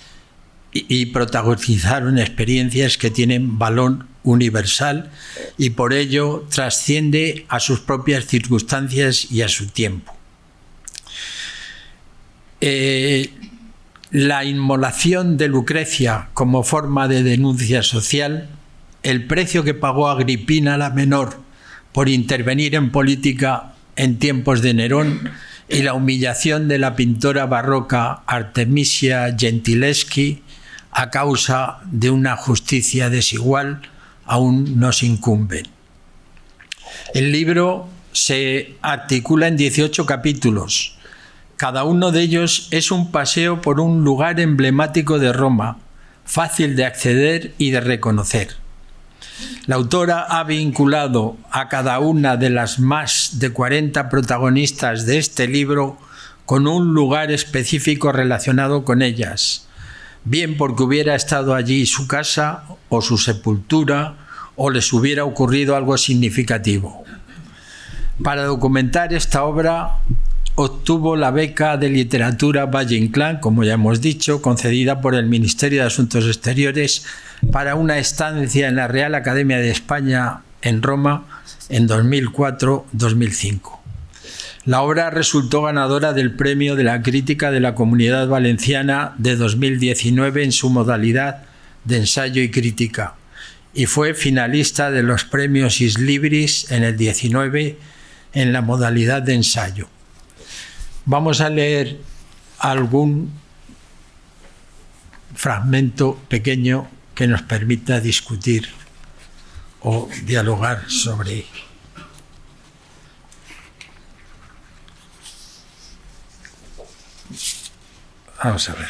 y protagonizaron experiencias que tienen valor universal, y por ello trasciende a sus propias circunstancias y a su tiempo. la inmolación de Lucrecia como forma de denuncia social, el precio que pagó Agripina la Menor por intervenir en política en tiempos de Nerón y la humillación de la pintora barroca Artemisia Gentileschi a causa de una justicia desigual aún nos incumben. El libro se articula en 18 capítulos. Cada uno de ellos es un paseo por un lugar emblemático de Roma, fácil de acceder y de reconocer. La autora ha vinculado a cada una de las más de 40 protagonistas de este libro con un lugar específico relacionado con ellas, bien porque hubiera estado allí su casa o su sepultura o les hubiera ocurrido algo significativo. Para documentar esta obra obtuvo la beca de literatura Valle-Inclán, como ya hemos dicho, concedida por el Ministerio de Asuntos Exteriores para una estancia en la Real Academia de España en Roma en 2004-2005. La obra resultó ganadora del Premio de la Crítica de la Comunidad Valenciana de 2019 en su modalidad de ensayo y crítica y fue finalista de los premios Is Libris en el 19 en la modalidad de ensayo. Vamos a leer algún fragmento pequeño que nos permita discutir o dialogar sobre ello. Vamos a ver.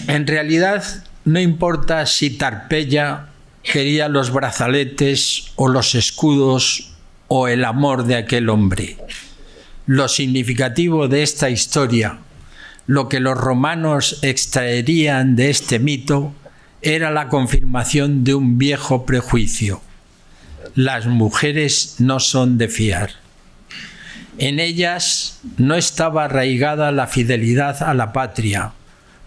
En realidad, no importa si Tarpeya quería los brazaletes o los escudos o el amor de aquel hombre. Lo significativo de esta historia, lo que los romanos extraerían de este mito, era la confirmación de un viejo prejuicio. Las mujeres no son de fiar. En ellas no estaba arraigada la fidelidad a la patria,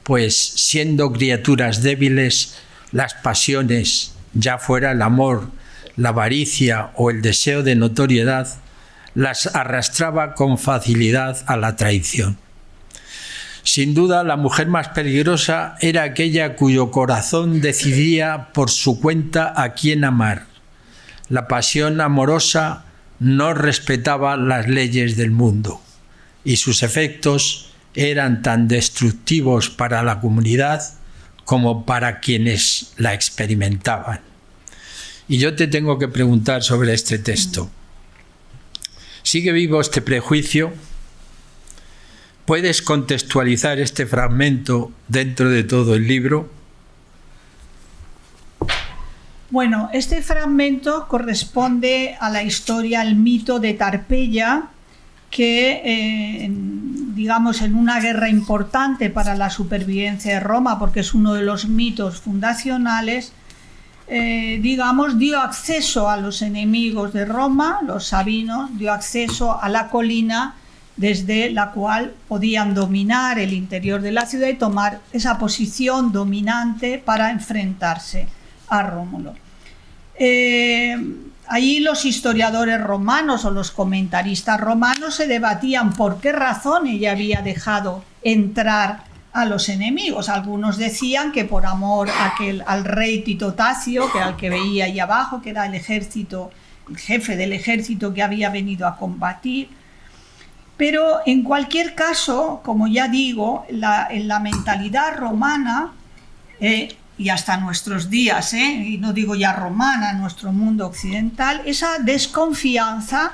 pues siendo criaturas débiles, las pasiones, ya fuera el amor, la avaricia o el deseo de notoriedad, las arrastraba con facilidad a la traición. Sin duda, la mujer más peligrosa era aquella cuyo corazón decidía por su cuenta a quién amar. La pasión amorosa no respetaba las leyes del mundo y sus efectos eran tan destructivos para la comunidad como para quienes la experimentaban. Y yo te tengo que preguntar sobre este texto. ¿Sigue vivo este prejuicio? ¿Puedes contextualizar este fragmento dentro de todo el libro? Bueno, este fragmento corresponde a la historia, al mito de Tarpeya, que, digamos, en una guerra importante para la supervivencia de Roma, porque es uno de los mitos fundacionales, digamos, dio acceso a los enemigos de Roma, los sabinos, dio acceso a la colina desde la cual podían dominar el interior de la ciudad y tomar esa posición dominante para enfrentarse a Rómulo. Allí los historiadores romanos o los comentaristas romanos se debatían por qué razón ella había dejado entrar a los enemigos. Algunos decían que por amor al rey Tito Tacio, que era el que veía ahí abajo, que era el jefe del ejército que había venido a combatir. Pero en cualquier caso, como ya digo, en la mentalidad romana, y hasta nuestros días, y no digo ya romana, nuestro mundo occidental, esa desconfianza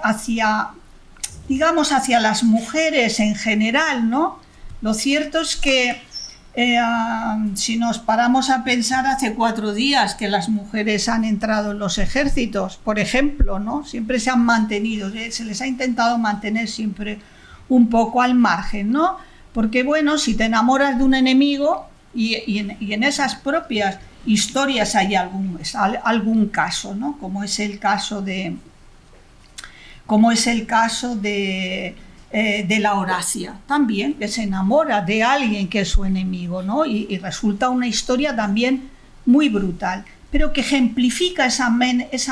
hacia las mujeres en general, ¿no? Lo cierto es que si nos paramos a pensar, hace 4 días que las mujeres han entrado en los ejércitos, por ejemplo, ¿no? Siempre se han mantenido, se les ha intentado mantener siempre un poco al margen, ¿no? Porque, bueno, si te enamoras de un enemigo y en esas propias historias hay algún caso, ¿no? Como es el caso de la Horacia, también, que se enamora de alguien que es su enemigo, ¿no? Y resulta una historia también muy brutal, pero que ejemplifica esa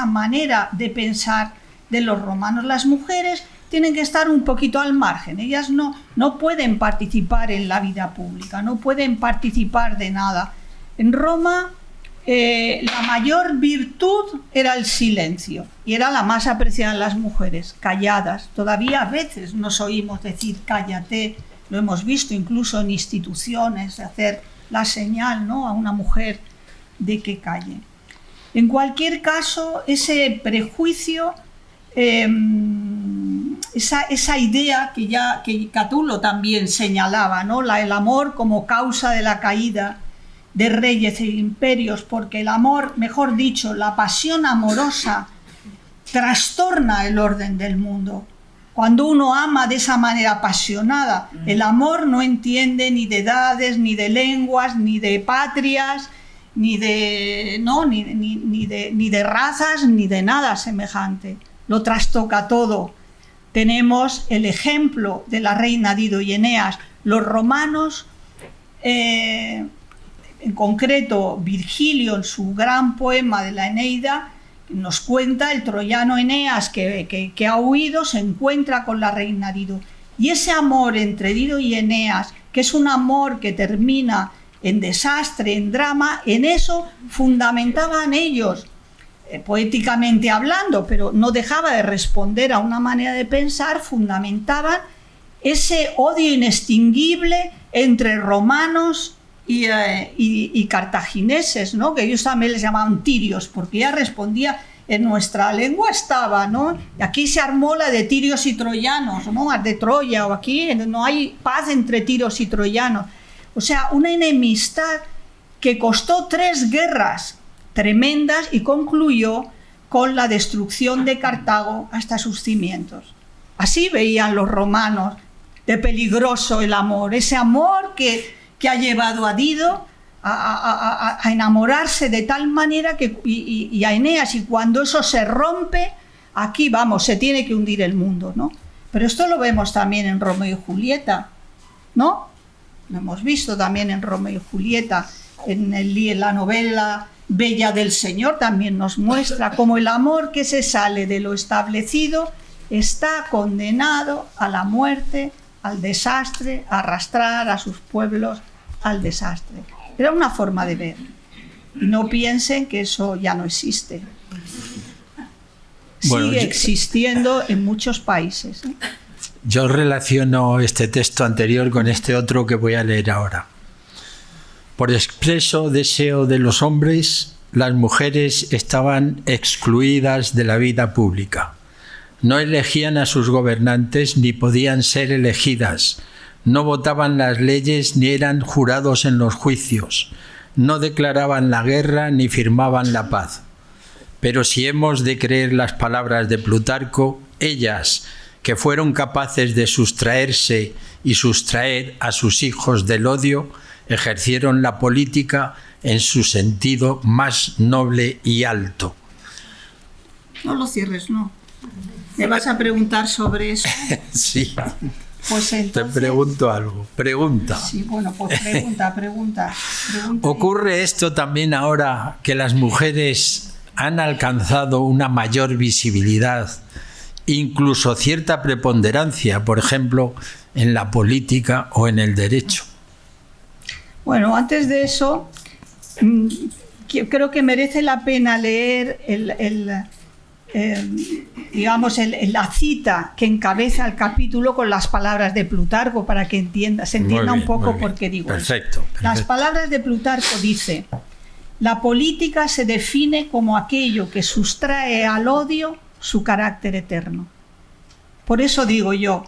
manera de pensar de los romanos. Las mujeres tienen que estar un poquito al margen. Ellas no pueden participar en la vida pública, no pueden participar de nada. En Roma la mayor virtud era el silencio y era la más apreciada en las mujeres, calladas. Todavía a veces nos oímos decir cállate, lo hemos visto incluso en instituciones, hacer la señal, ¿no?, a una mujer de que calle. En cualquier caso, ese prejuicio, esa idea que Catulo también señalaba, ¿no?, el amor como causa de la caída de reyes e imperios, porque el amor, mejor dicho, la pasión amorosa trastorna el orden del mundo. Cuando uno ama de esa manera apasionada, el amor no entiende ni de edades, ni de lenguas, ni de patrias, ni de razas, ni de nada semejante. Lo trastoca todo. Tenemos el ejemplo de la reina Dido y Eneas. Los romanos, en concreto Virgilio, en su gran poema de la Eneida, nos cuenta el troyano Eneas que ha huido, se encuentra con la reina Dido. Y ese amor entre Dido y Eneas, que es un amor que termina en desastre, en drama, en eso fundamentaban ellos, poéticamente hablando, pero no dejaba de responder a una manera de pensar, fundamentaban ese odio inextinguible entre romanos y cartagineses, ¿no?, que ellos también les llamaban tirios, porque ya respondía, en nuestra lengua estaba, ¿no?, y aquí se armó la de tirios y troyanos, ¿no?, de Troya, o aquí no hay paz entre tirios y troyanos. O sea, una enemistad que costó 3 guerras tremendas y concluyó con la destrucción de Cartago hasta sus cimientos. Así veían los romanos de peligroso el amor, ese amor que ha llevado a Dido a enamorarse de tal manera que, y a Eneas, y cuando eso se rompe, aquí vamos, se tiene que hundir el mundo, ¿no? Pero esto lo vemos también en Romeo y Julieta, ¿no? Lo hemos visto también en Romeo y Julieta, en la novela Bella del Señor también nos muestra cómo el amor que se sale de lo establecido está condenado a la muerte, al desastre, a arrastrar a sus pueblos al desastre. Era una forma de ver. Y no piensen que eso ya no existe. Sigue existiendo en muchos países, ¿eh? Yo relaciono este texto anterior con este otro que voy a leer ahora. Por expreso deseo de los hombres, las mujeres estaban excluidas de la vida pública. No elegían a sus gobernantes ni podían ser elegidas. No votaban las leyes ni eran jurados en los juicios. No declaraban la guerra ni firmaban la paz. Pero si hemos de creer las palabras de Plutarco, ellas, que fueron capaces de sustraerse y sustraer a sus hijos del odio, ejercieron la política en su sentido más noble y alto. No lo cierres, no. ¿Me vas a preguntar sobre eso? Sí. Pues entonces, te pregunto algo. Pregunta. Sí, bueno, pues pregunta. ¿Ocurre esto también ahora que las mujeres han alcanzado una mayor visibilidad, incluso cierta preponderancia, por ejemplo, en la política o en el derecho? Bueno, antes de eso, creo que merece la pena leer la cita que encabeza el capítulo con las palabras de Plutarco para que se entienda un poco por qué digo perfecto. Las palabras de Plutarco dice: la política se define como aquello que sustrae al odio su carácter eterno. Por eso digo yo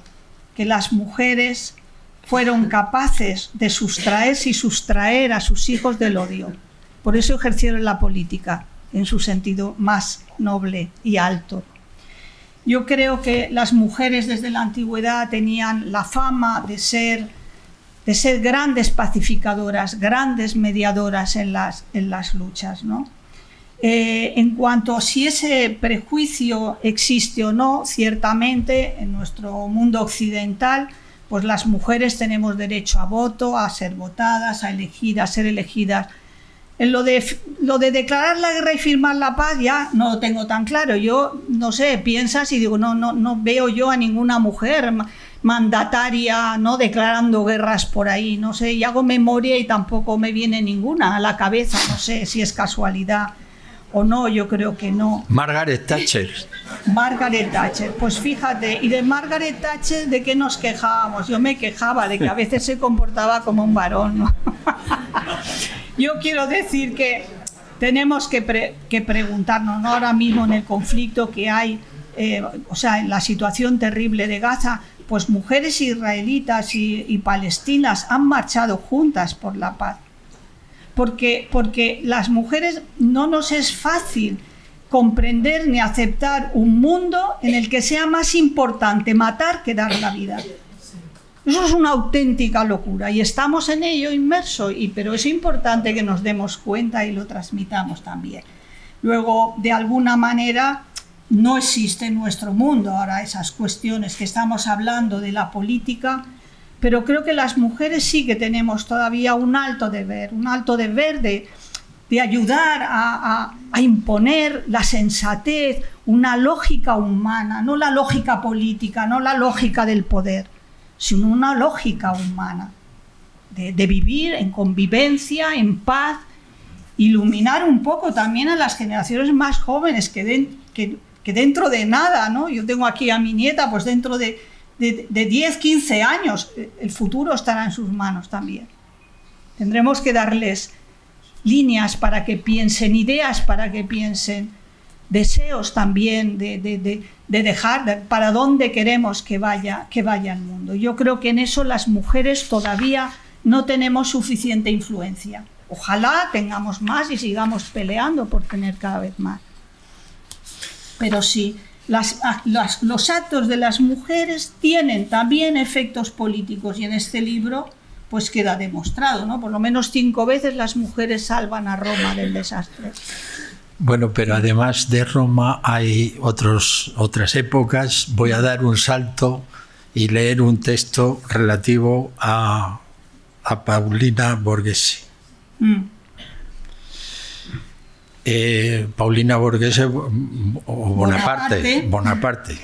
que las mujeres fueron capaces de sustraerse y sustraer a sus hijos del odio. Por eso ejercieron la política en su sentido más noble y alto. Yo creo que las mujeres desde la antigüedad tenían la fama de ser grandes pacificadoras, grandes mediadoras en las luchas, ¿no? En cuanto a si ese prejuicio existe o no, ciertamente en nuestro mundo occidental, pues las mujeres tenemos derecho a voto, a ser votadas, a elegir, a ser elegidas. En lo de declarar la guerra y firmar la paz ya no lo tengo tan claro. Yo no sé, piensas y digo, no veo yo a ninguna mujer mandataria, ¿no?, declarando guerras por ahí, no sé, y hago memoria y tampoco me viene ninguna a la cabeza, no sé si es casualidad o no, yo creo que no. Margaret Thatcher. Margaret Thatcher, pues fíjate, y de Margaret Thatcher, ¿de qué nos quejábamos? Yo me quejaba de que a veces se comportaba como un varón, ¿no? Yo quiero decir que tenemos que preguntarnos, ¿no?, ahora mismo en el conflicto que hay, o sea, en la situación terrible de Gaza, pues mujeres israelitas y palestinas han marchado juntas por la paz. Porque las mujeres no nos es fácil comprender ni aceptar un mundo en el que sea más importante matar que dar la vida. Eso es una auténtica locura y estamos en ello inmersos, pero es importante que nos demos cuenta y lo transmitamos también. Luego, de alguna manera, no existe en nuestro mundo ahora esas cuestiones que estamos hablando de la política, pero creo que las mujeres sí que tenemos todavía un alto deber de ayudar a imponer la sensatez, una lógica humana, no la lógica política, no la lógica del poder, sino una lógica humana, de vivir en convivencia, en paz, iluminar un poco también a las generaciones más jóvenes que dentro de nada, ¿no? Yo tengo aquí a mi nieta, pues dentro de 10, 15 años, el futuro estará en sus manos también. Tendremos que darles líneas para que piensen, ideas para que piensen, deseos también de dejar para dónde queremos que vaya el mundo. Yo creo que en eso las mujeres todavía no tenemos suficiente influencia. Ojalá tengamos más y sigamos peleando por tener cada vez más. Pero sí, los actos de las mujeres tienen también efectos políticos y en este libro pues queda demostrado, ¿no? Por lo menos 5 veces las mujeres salvan a Roma del desastre. Bueno, pero además de Roma hay otras épocas. Voy a dar un salto y leer un texto relativo a Paulina Borghese. Paulina Borghese o Bonaparte.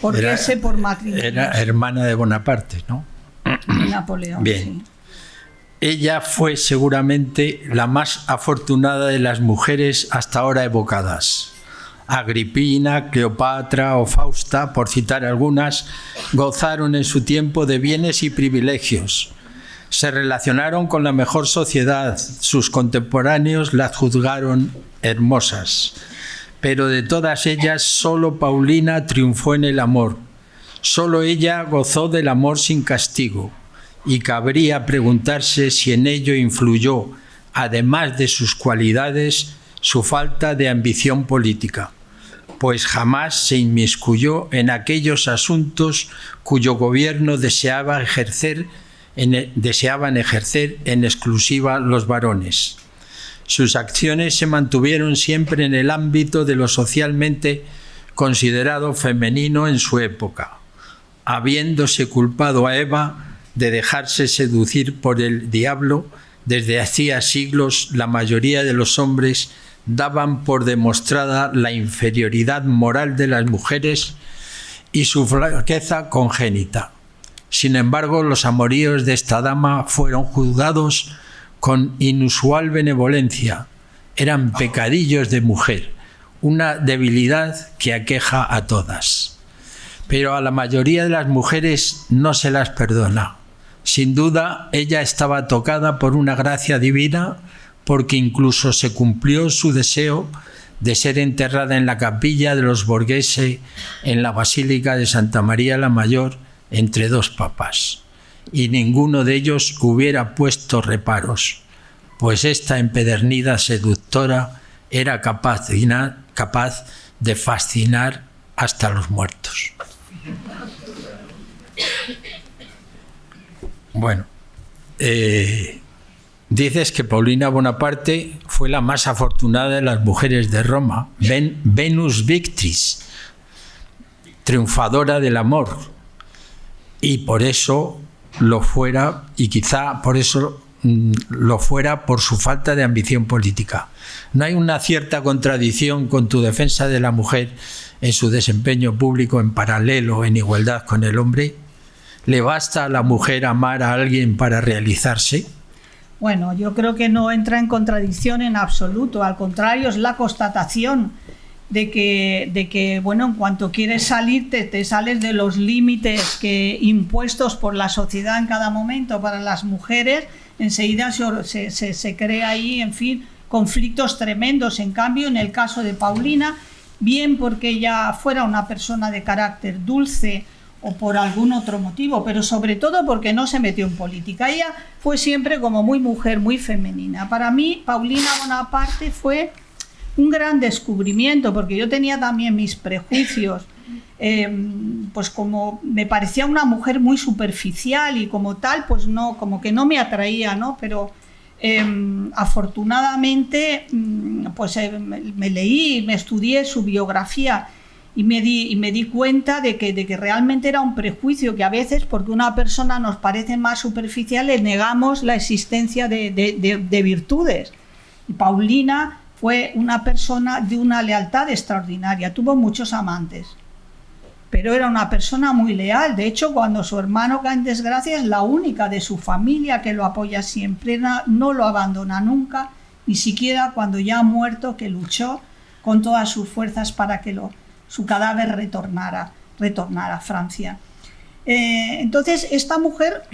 Borghese por matrimonio. Era hermana de Bonaparte, ¿no? De Napoleón. Bien. Sí. Ella fue seguramente la más afortunada de las mujeres hasta ahora evocadas. Agripina, Cleopatra o Fausta, por citar algunas, gozaron en su tiempo de bienes y privilegios. Se relacionaron con la mejor sociedad. Sus contemporáneos las juzgaron hermosas. Pero de todas ellas, solo Paulina triunfó en el amor. Solo ella gozó del amor sin castigo. Y cabría preguntarse si en ello influyó, además de sus cualidades, su falta de ambición política, pues jamás se inmiscuyó en aquellos asuntos cuyo gobierno deseaban ejercer en exclusiva los varones. Sus acciones se mantuvieron siempre en el ámbito de lo socialmente considerado femenino en su época, habiéndose culpado a Eva de dejarse seducir por el diablo. Desde hacía siglos la mayoría de los hombres daban por demostrada la inferioridad moral de las mujeres y su flaqueza congénita. Sin embargo, los amoríos de esta dama fueron juzgados con inusual benevolencia. Eran pecadillos de mujer, una debilidad que aqueja a todas. Pero a la mayoría de las mujeres no se las perdona. Sin duda, ella estaba tocada por una gracia divina, porque incluso se cumplió su deseo de ser enterrada en la capilla de los Borghese, en la Basílica de Santa María la Mayor, entre 2 papas. Y ninguno de ellos hubiera puesto reparos, pues esta empedernida seductora era capaz de fascinar hasta los muertos. Bueno, dices que Paulina Bonaparte fue la más afortunada de las mujeres de Roma, Venus Victrix, triunfadora del amor, y por eso lo fuera, y quizá por eso lo fuera por su falta de ambición política. ¿No hay una cierta contradicción con tu defensa de la mujer en su desempeño público en paralelo, en igualdad con el hombre? ¿Le basta a la mujer amar a alguien para realizarse? Bueno, yo creo que no entra en contradicción en absoluto. Al contrario, es la constatación de que bueno, en cuanto quieres salir, te sales de los límites impuestos por la sociedad en cada momento para las mujeres. Enseguida se crea ahí, en fin, conflictos tremendos. En cambio, en el caso de Paulina, bien porque ella fuera una persona de carácter dulce o por algún otro motivo, pero sobre todo porque no se metió en política. Ella fue siempre como muy mujer, muy femenina. Para mí, Paulina Bonaparte fue un gran descubrimiento, porque yo tenía también mis prejuicios, pues como me parecía una mujer muy superficial y como tal, pues no, como que no me atraía, ¿no? Pero afortunadamente, pues me leí, me estudié su biografía y me di cuenta de que realmente era un prejuicio, que a veces, porque una persona nos parece más superficial, le negamos la existencia de virtudes. Y Paulina fue una persona de una lealtad extraordinaria, tuvo muchos amantes, pero era una persona muy leal. De hecho, cuando su hermano cae en desgracia, es la única de su familia que lo apoya siempre, no lo abandona nunca, ni siquiera cuando ya ha muerto, que luchó con todas sus fuerzas para que su cadáver retornara a Francia. Entonces, esta mujer,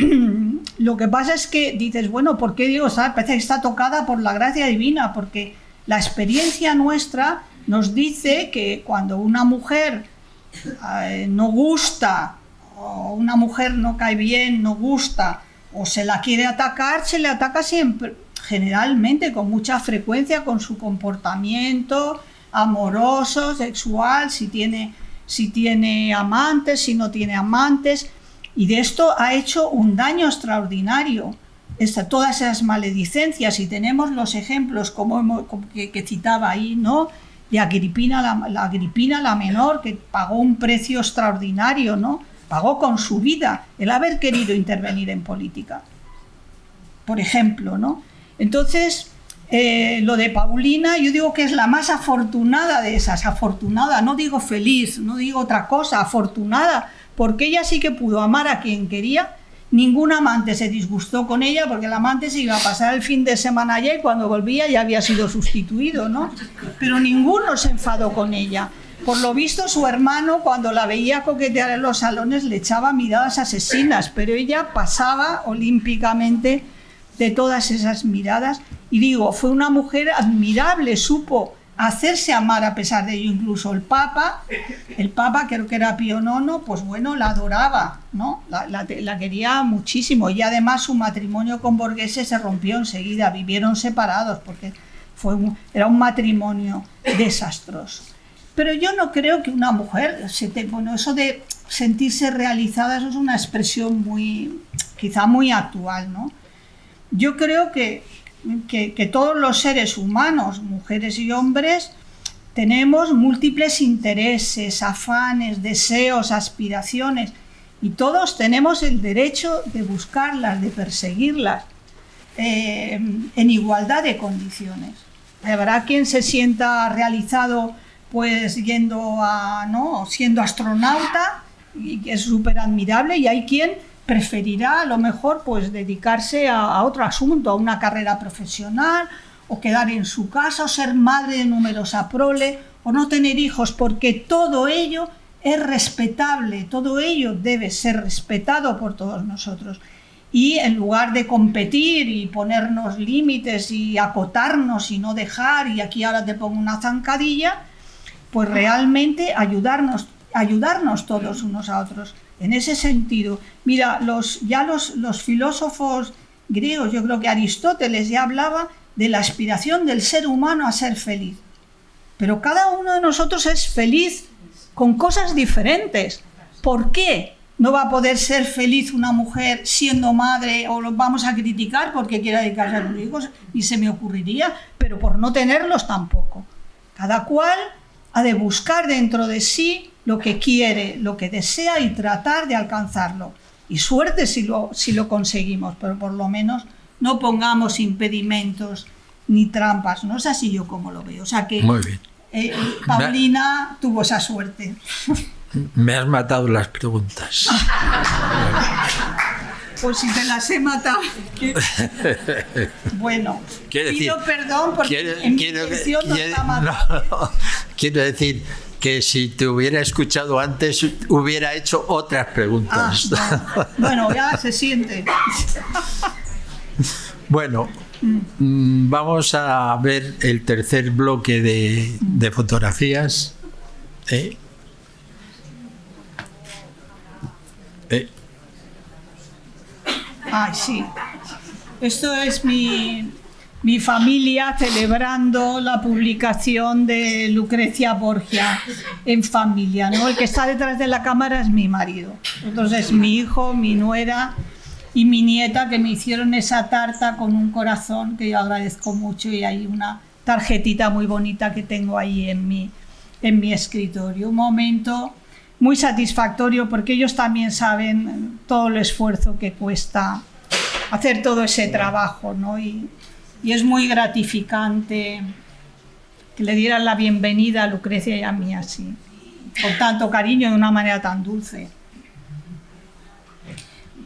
lo que pasa es que dices, bueno, ¿por qué Dios? Parece que está tocada por la gracia divina, porque la experiencia nuestra nos dice que cuando una mujer no gusta, o una mujer no cae bien, no gusta, o se la quiere atacar, se le ataca siempre, generalmente, con mucha frecuencia, con su comportamiento amoroso, sexual, si tiene amantes, si no tiene amantes, y de esto ha hecho un daño extraordinario. Todas esas maledicencias, y tenemos los ejemplos que citaba ahí, ¿no? De Agripina la menor, que pagó un precio extraordinario, ¿no? Pagó con su vida el haber querido intervenir en política, por ejemplo, ¿no? Entonces, lo de Paulina, yo digo que es la más afortunada de esas, afortunada, no digo feliz, no digo otra cosa, afortunada, porque ella sí que pudo amar a quien quería. Ningún amante se disgustó con ella, porque el amante se iba a pasar el fin de semana allá y cuando volvía ya había sido sustituido, ¿no? Pero ninguno se enfadó con ella. Por lo visto, su hermano, cuando la veía coquetear en los salones, le echaba miradas asesinas, pero ella pasaba olímpicamente de todas esas miradas. Y digo, fue una mujer admirable, supo hacerse amar a pesar de ello. Incluso el Papa, creo que era Pío IX, pues bueno, la adoraba, ¿no? La quería muchísimo, y además su matrimonio con Borghese se rompió enseguida, vivieron separados porque era un matrimonio desastroso. Pero yo no creo que una mujer, eso de sentirse realizada, eso es una expresión quizá muy actual, ¿no? Yo creo que todos los seres humanos, mujeres y hombres, tenemos múltiples intereses, afanes, deseos, aspiraciones, y todos tenemos el derecho de buscarlas, de perseguirlas, en igualdad de condiciones. Habrá quien se sienta realizado pues siendo astronauta, y que es súper admirable, y hay quien preferirá a lo mejor pues dedicarse a otro asunto, a una carrera profesional, o quedar en su casa, o ser madre de numerosa prole, o no tener hijos, porque todo ello es respetable, todo ello debe ser respetado por todos nosotros. Y en lugar de competir y ponernos límites y acotarnos y no dejar, y aquí ahora te pongo una zancadilla, pues realmente ayudarnos todos unos a otros. En ese sentido, mira, los filósofos griegos, yo creo que Aristóteles ya hablaba de la aspiración del ser humano a ser feliz. Pero cada uno de nosotros es feliz con cosas diferentes. ¿Por qué no va a poder ser feliz una mujer siendo madre, o lo vamos a criticar porque quiera dedicarse a los hijos? Ni se me ocurriría, pero por no tenerlos tampoco. Cada cual ha de buscar dentro de sí lo que quiere, lo que desea, y tratar de alcanzarlo. Y suerte si lo conseguimos, pero por lo menos no pongamos impedimentos ni trampas, ¿no? Es así yo como lo veo. O sea que muy bien. Paulina tuvo esa suerte. Me has matado las preguntas. Pues si te las he matado. Bueno, pido perdón porque en mi intención no está matando. No, quiero decir que si te hubiera escuchado antes hubiera hecho otras preguntas. Bueno, ya se siente. Bueno, vamos a ver el tercer bloque de fotografías. Ay, sí. Esto es mi familia celebrando la publicación de Lucrecia Borgia en familia, ¿no? El que está detrás de la cámara es mi marido. Entonces, mi hijo, mi nuera y mi nieta que me hicieron esa tarta con un corazón que yo agradezco mucho, y hay una tarjetita muy bonita que tengo ahí en mi escritorio. Un momento muy satisfactorio porque ellos también saben todo el esfuerzo que cuesta hacer todo ese trabajo, ¿no? Y es muy gratificante que le dieran la bienvenida a Lucrecia y a mí así, con tanto cariño, de una manera tan dulce.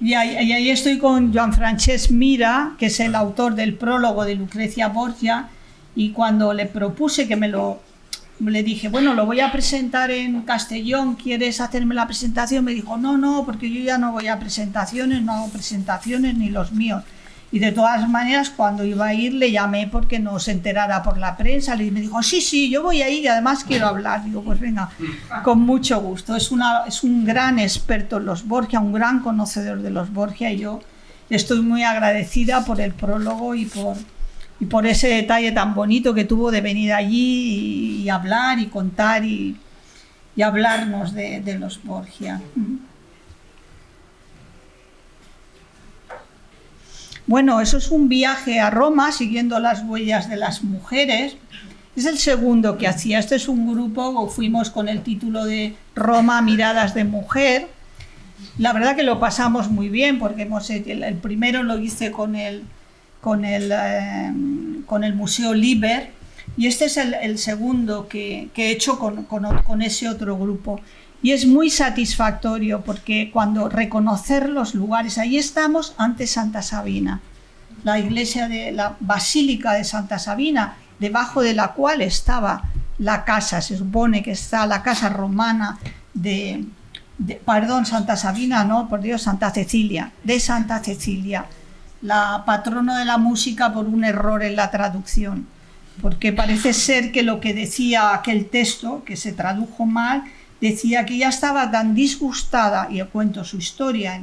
Y ahí estoy con Joan Francesc Mira, que es el autor del prólogo de Lucrecia Borgia, y cuando le propuse que le dije, bueno, lo voy a presentar en Castellón, ¿quieres hacerme la presentación? Me dijo, no, porque yo ya no voy a presentaciones, no hago presentaciones ni los míos. Y de todas maneras, cuando iba a ir, le llamé porque no se enterara por la prensa. Me dijo, sí, yo voy a ir y además quiero hablar. Digo, pues venga, con mucho gusto. Es un gran experto en los Borgia, un gran conocedor de los Borgia, y yo estoy muy agradecida por el prólogo y por ese detalle tan bonito que tuvo de venir allí y hablar y contar y hablarnos de los Borgia. Bueno, eso es un viaje a Roma siguiendo las huellas de las mujeres. Es el segundo que hacía. Este es un grupo, fuimos con el título de Roma, miradas de mujer. La verdad que lo pasamos muy bien porque el primero lo hice con el Museo Liber, y este es el segundo que he hecho con ese otro grupo. Y es muy satisfactorio porque cuando reconocer los lugares, ahí estamos ante Santa Sabina, la iglesia de la Basílica de Santa Sabina, debajo de la cual estaba la casa, se supone que está la casa romana Santa Sabina, no, por Dios, Santa Cecilia, de Santa Cecilia, la patrona de la música, por un error en la traducción, porque parece ser que lo que decía aquel texto, que se tradujo mal, decía que ya estaba tan disgustada, y yo cuento su historia,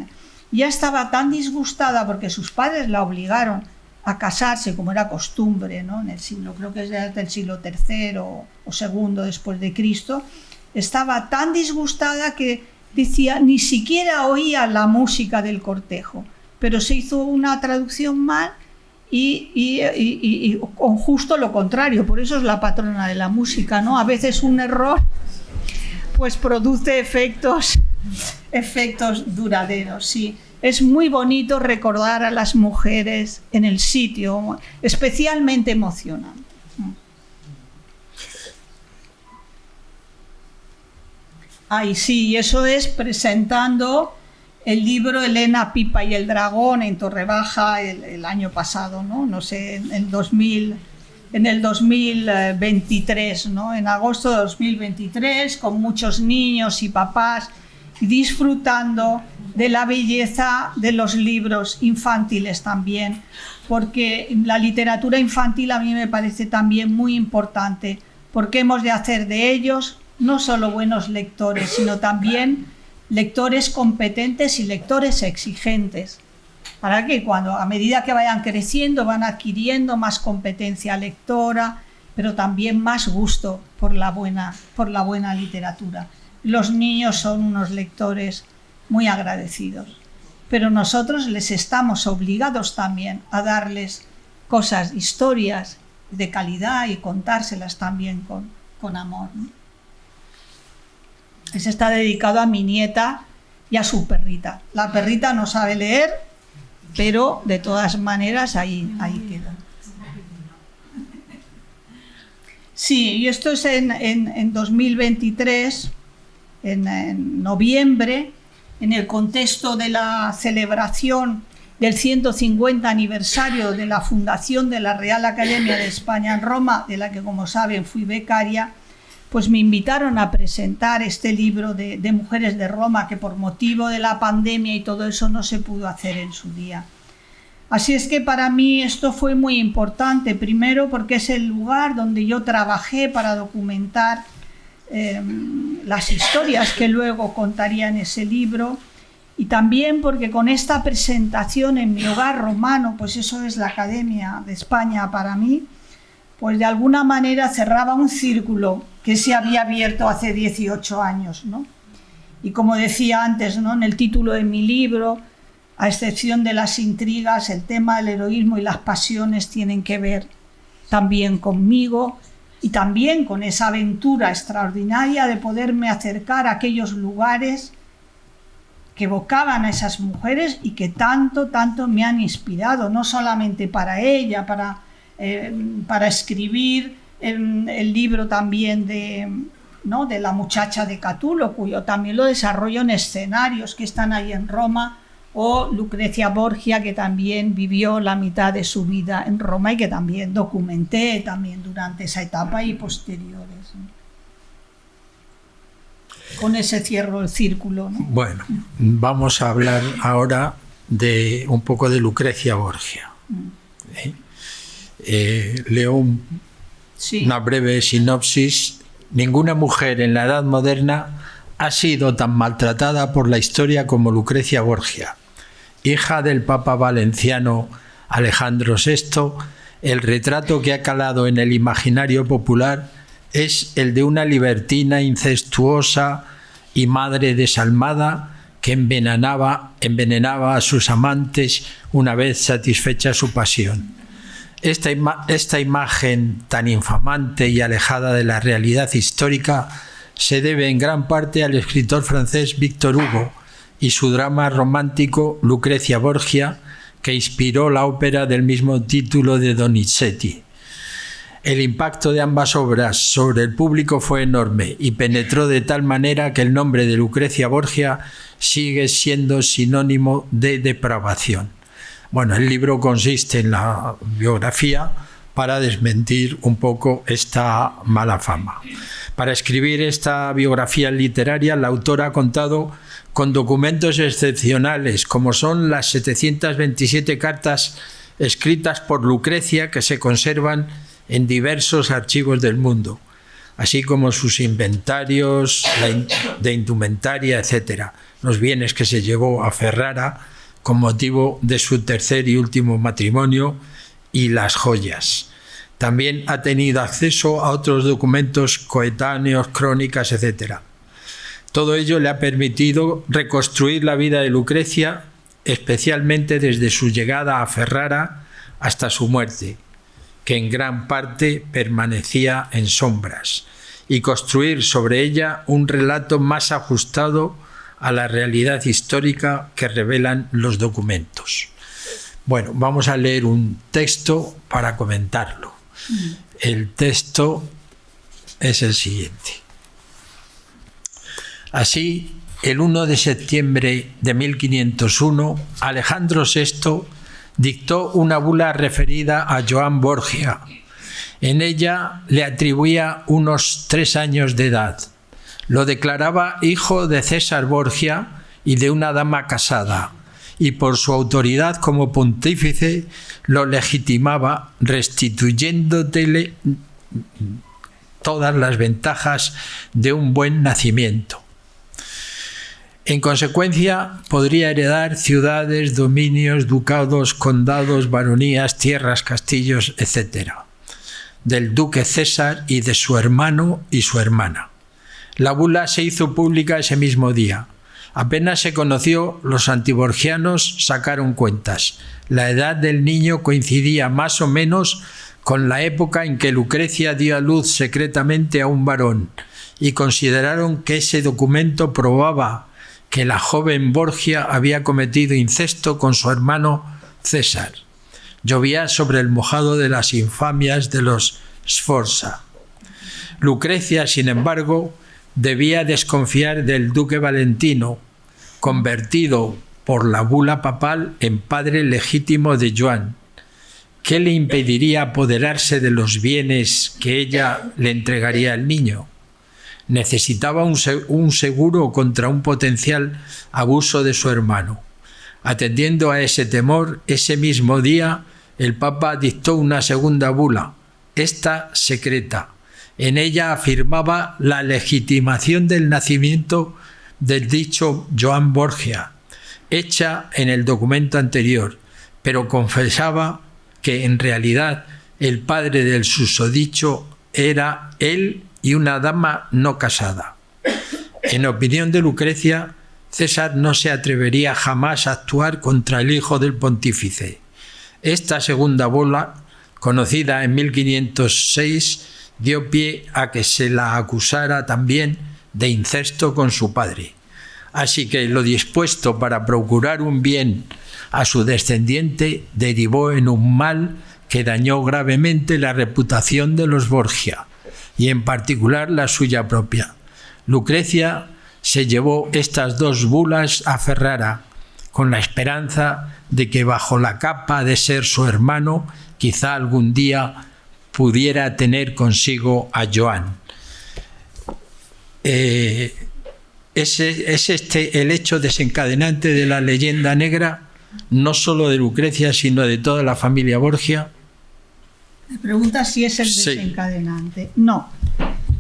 ya estaba tan disgustada porque sus padres la obligaron a casarse, como era costumbre, ¿no? En el siglo, creo que es del siglo III o II después de Cristo, estaba tan disgustada que decía, ni siquiera oía la música del cortejo, pero se hizo una traducción mal y con justo lo contrario, por eso es la patrona de la música, ¿no? A veces un error pues produce efectos duraderos, sí. Es muy bonito recordar a las mujeres en el sitio, especialmente emocionante. Ay, sí, eso es presentando el libro Elena Pipa y el dragón en Torrebaja el año pasado, no sé, en el 2023, ¿no? En agosto de 2023, con muchos niños y papás disfrutando de la belleza de los libros infantiles también, porque la literatura infantil a mí me parece también muy importante, porque hemos de hacer de ellos no solo buenos lectores, sino también lectores competentes y lectores exigentes, para que a medida que vayan creciendo van adquiriendo más competencia lectora, pero también más gusto por la buena literatura. Los niños son unos lectores muy agradecidos, pero nosotros les estamos obligados también a darles cosas, historias de calidad y contárselas también con amor, ¿no? Ese está dedicado a mi nieta y a su perrita. La perrita no sabe leer, pero de todas maneras ahí queda. Sí, y esto es en 2023, en noviembre, en el contexto de la celebración del 150 aniversario de la fundación de la Real Academia de España en Roma, de la que, como saben, fui becaria, pues me invitaron a presentar este libro de Mujeres de Roma, que por motivo de la pandemia y todo eso no se pudo hacer en su día. Así es que para mí esto fue muy importante, primero porque es el lugar donde yo trabajé para documentar las historias que luego contaría en ese libro, y también porque con esta presentación en mi hogar romano, pues eso es la Academia de España para mí, pues de alguna manera cerraba un círculo que se había abierto hace 18 años, ¿no? Y como decía antes, ¿no?, en el título de mi libro, a excepción de las intrigas, el tema del heroísmo y las pasiones tienen que ver también conmigo y también con esa aventura extraordinaria de poderme acercar a aquellos lugares que evocaban a esas mujeres y que tanto me han inspirado, no solamente para ella, para escribir el libro también de la muchacha de Catulo, cuyo también lo desarrollo en escenarios que están ahí en Roma, o Lucrecia Borgia, que también vivió la mitad de su vida en Roma y que también documenté también durante esa etapa y posteriores. Con ese cierro el círculo, ¿no? Bueno, vamos a hablar ahora de un poco de Lucrecia Borgia. Leo una breve sinopsis. Ninguna mujer en la Edad Moderna ha sido tan maltratada por la historia como Lucrecia Borgia. Hija del Papa valenciano Alejandro VI, el retrato que ha calado en el imaginario popular es el de una libertina incestuosa y madre desalmada que envenenaba a sus amantes una vez satisfecha su pasión. Esta imagen tan infamante y alejada de la realidad histórica se debe en gran parte al escritor francés Victor Hugo y su drama romántico Lucrecia Borgia, que inspiró la ópera del mismo título de Donizetti. El impacto de ambas obras sobre el público fue enorme y penetró de tal manera que el nombre de Lucrecia Borgia sigue siendo sinónimo de depravación. Bueno, el libro consiste en la biografía para desmentir un poco esta mala fama. Para escribir esta biografía literaria, la autora ha contado con documentos excepcionales, como son las 727 cartas escritas por Lucrecia que se conservan en diversos archivos del mundo, así como sus inventarios de indumentaria, etc., los bienes que se llevó a Ferrara con motivo de su tercer y último matrimonio y las joyas. También ha tenido acceso a otros documentos coetáneos, crónicas, etc. Todo ello le ha permitido reconstruir la vida de Lucrecia, especialmente desde su llegada a Ferrara hasta su muerte, que en gran parte permanecía en sombras, y construir sobre ella un relato más ajustado a la realidad histórica que revelan los documentos. Bueno, vamos a leer un texto para comentarlo. El texto es el siguiente. Así, el 1 de septiembre de 1501, Alejandro VI dictó una bula referida a Joan Borgia. En ella le atribuía unos 3 años de edad. Lo declaraba hijo de César Borgia y de una dama casada, y por su autoridad como pontífice lo legitimaba, restituyéndole todas las ventajas de un buen nacimiento. En consecuencia, podría heredar ciudades, dominios, ducados, condados, baronías, tierras, castillos, etc., del duque César y de su hermano y su hermana. La bula se hizo pública ese mismo día. Apenas se conoció, los antiborgianos sacaron cuentas. La edad del niño coincidía más o menos con la época en que Lucrecia dio a luz secretamente a un varón, y consideraron que ese documento probaba que la joven Borgia había cometido incesto con su hermano César. Llovía sobre el mojado de las infamias de los Sforza. Lucrecia, sin embargo, debía desconfiar del duque Valentino, convertido por la bula papal en padre legítimo de Joan. ¿Qué le impediría apoderarse de los bienes que ella le entregaría al niño? Necesitaba un seguro contra un potencial abuso de su hermano. Atendiendo a ese temor, ese mismo día el Papa dictó una segunda bula, esta secreta. En ella afirmaba la legitimación del nacimiento del dicho Joan Borgia, hecha en el documento anterior, pero confesaba que en realidad el padre del susodicho era él y una dama no casada. En opinión de Lucrecia, César no se atrevería jamás a actuar contra el hijo del pontífice. Esta segunda bula, conocida en 1506, dio pie a que se la acusara también de incesto con su padre. Así que lo dispuesto para procurar un bien a su descendiente derivó en un mal que dañó gravemente la reputación de los Borgia, y en particular la suya propia. Lucrecia se llevó estas dos bulas a Ferrara, con la esperanza de que bajo la capa de ser su hermano, quizá algún día pudiera tener consigo a Joan. ¿Es este el hecho desencadenante de la leyenda negra, no solo de Lucrecia, sino de toda la familia Borgia? Me pregunta si es el desencadenante. Sí.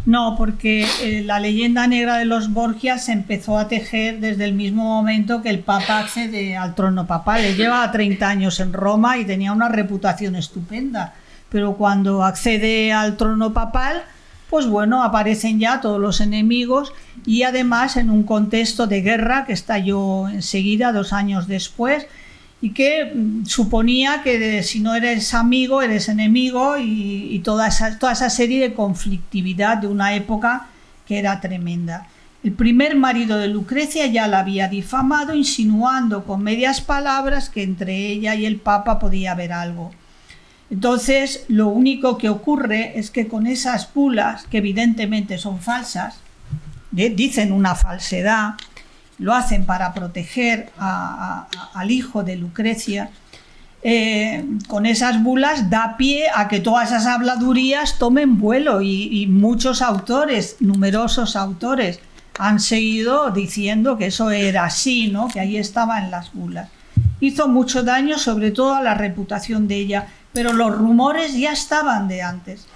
No, porque la leyenda negra de los Borgia se empezó a tejer desde el mismo momento que el Papa accede al trono papal. Él lleva 30 años en Roma y tenía una reputación estupenda, pero cuando accede al trono papal, pues bueno, aparecen ya todos los enemigos, y además en un contexto de guerra que estalló enseguida, 2 años después, y que suponía que si no eres amigo, eres enemigo, y toda esa serie de conflictividad de una época que era tremenda. El primer marido de Lucrecia ya la había difamado, insinuando con medias palabras que entre ella y el Papa podía haber algo. Entonces, lo único que ocurre es que con esas bulas, que evidentemente son falsas, dicen una falsedad, lo hacen para proteger al hijo de Lucrecia, con esas bulas da pie a que todas esas habladurías tomen vuelo, y muchos autores, numerosos autores, han seguido diciendo que eso era así, ¿no? Que ahí estaba en las bulas. Hizo mucho daño, sobre todo a la reputación de ella, pero los rumores ya estaban de antes.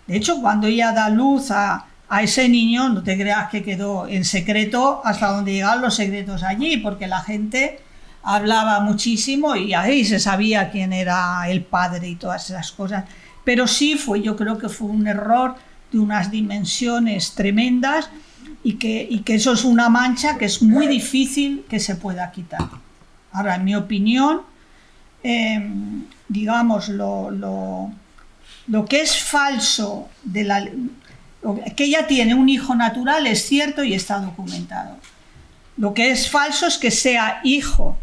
De hecho, cuando ella da luz a ese niño, no te creas que quedó en secreto hasta donde llegaban los secretos allí, porque la gente hablaba muchísimo y ahí se sabía quién era el padre y todas esas cosas. Pero sí yo creo que fue un error de unas dimensiones tremendas, y que eso es una mancha que es muy difícil que se pueda quitar. Ahora, en mi opinión, digamos, lo que es falso que ella tiene un hijo natural es cierto y está documentado. Lo que es falso es que sea hijo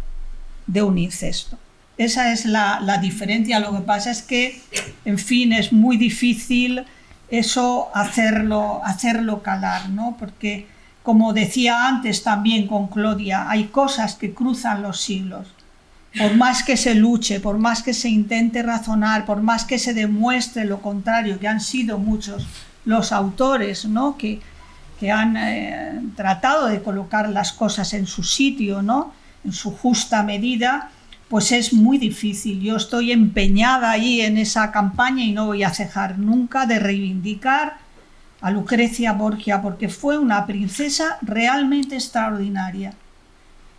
de un incesto. Esa es la diferencia. Lo que pasa es que, en fin, es muy difícil eso hacerlo calar, ¿no? Porque, como decía antes también con Claudia, hay cosas que cruzan los siglos. Por más que se luche, por más que se intente razonar, por más que se demuestre lo contrario, que han sido muchos los autores, ¿no? que han tratado de colocar las cosas en su sitio, ¿no? En su justa medida, pues es muy difícil. Yo estoy empeñada ahí en esa campaña y no voy a cejar nunca de reivindicar a Lucrecia Borgia, porque fue una princesa realmente extraordinaria.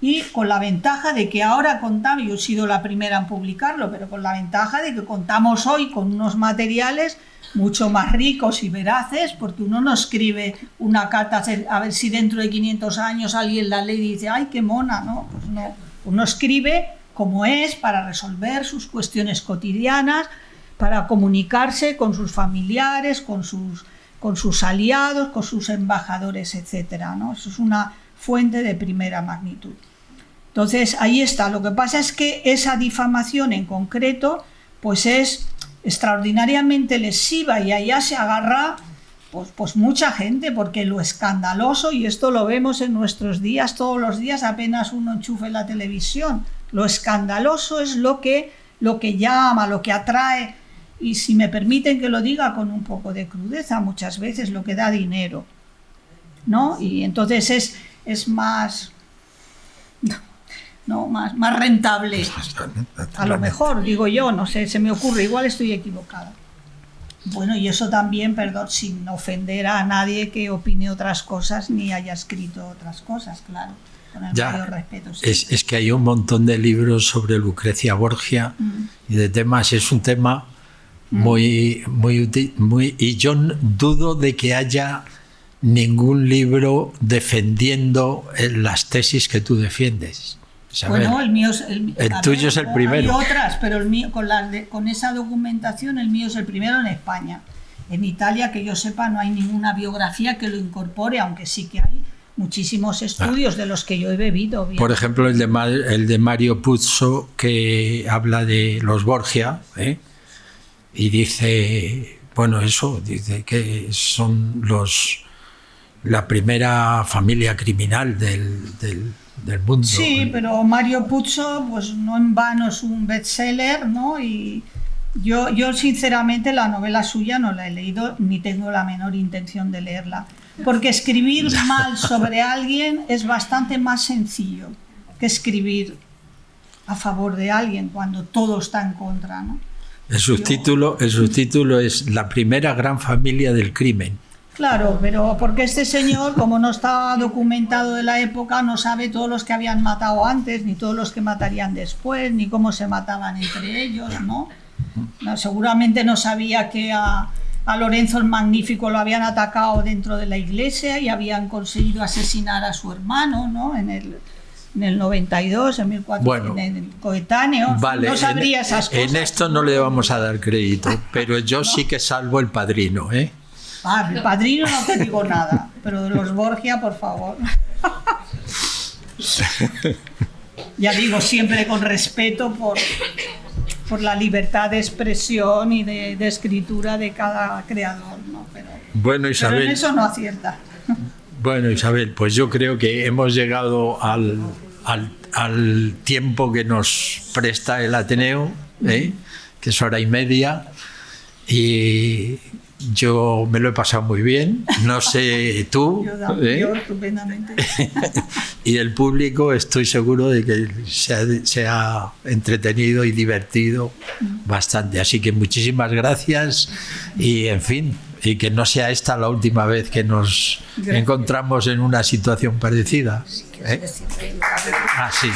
Y con la ventaja de que ahora contamos, yo he sido la primera en publicarlo, pero con la ventaja de que contamos hoy con unos materiales mucho más ricos y veraces, porque uno no escribe una carta a ver si dentro de 500 años alguien la lee y dice ¡ay, qué mona! ¿No? Pues no. Uno escribe como es, para resolver sus cuestiones cotidianas, para comunicarse con sus familiares, con sus aliados, con sus embajadores, etc., ¿no? Eso es una fuente de primera magnitud. Entonces, ahí está. Lo que pasa es que esa difamación en concreto, pues es extraordinariamente lesiva y allá se agarra pues mucha gente, porque lo escandaloso, y esto lo vemos en nuestros días, todos los días apenas uno enchufe la televisión, lo escandaloso es lo que llama, lo que atrae, y si me permiten que lo diga con un poco de crudeza, muchas veces lo que da dinero, ¿no? Y entonces es más... ¿no? Más rentable, a lo mejor, digo yo, no sé, se me ocurre, igual estoy equivocada. Bueno, y eso también, perdón, sin ofender a nadie que opine otras cosas ni haya escrito otras cosas, claro, con el mayor respeto. Sí. Es que hay un montón de libros sobre Lucrecia Borgia y de temas, es un tema muy útil, y yo dudo de que haya ningún libro defendiendo las tesis que tú defiendes. Bueno, el mío es el tuyo es el primero. Hay otras, pero el mío, con esa documentación, el mío es el primero en España. En Italia, que yo sepa, no hay ninguna biografía que lo incorpore, aunque sí que hay muchísimos estudios de los que yo he bebido. Bien. Por ejemplo, el de Mario Puzo, que habla de los Borgia, y dice, bueno, eso, dice que son la primera familia criminal del mundo. Sí, pero Mario Puzo, pues no en vano es un bestseller, ¿no? Y yo sinceramente la novela suya no la he leído, ni tengo la menor intención de leerla, porque escribir mal sobre alguien es bastante más sencillo que escribir a favor de alguien cuando todo está en contra, ¿no? El subtítulo es La primera gran familia del crimen. Claro, pero porque este señor, como no estaba documentado de la época, no sabe todos los que habían matado antes, ni todos los que matarían después, ni cómo se mataban entre ellos, ¿no? Seguramente no sabía que a Lorenzo el Magnífico lo habían atacado dentro de la iglesia y habían conseguido asesinar a su hermano, ¿no? En el 92, en 1400, bueno, en el coetáneo. Vale, no sabría esas cosas. En esto no le vamos a dar crédito, pero yo sí que salvo El Padrino, ¿eh? El Padrino no te digo nada, pero de los Borgia, por favor. Ya digo, siempre con respeto por la libertad de expresión y de escritura de cada creador, ¿no? Bueno, Isabel, pero en eso no acierta. Bueno, Isabel, pues yo creo que hemos llegado al tiempo que nos presta el Ateneo, que es 1:30, y yo me lo he pasado muy bien, no sé tú. Yo estupendamente. Y el público estoy seguro de que se ha entretenido y divertido bastante. Así que muchísimas gracias y, en fin, y que no sea esta la última vez que nos encontramos en una situación parecida. Sí, sí.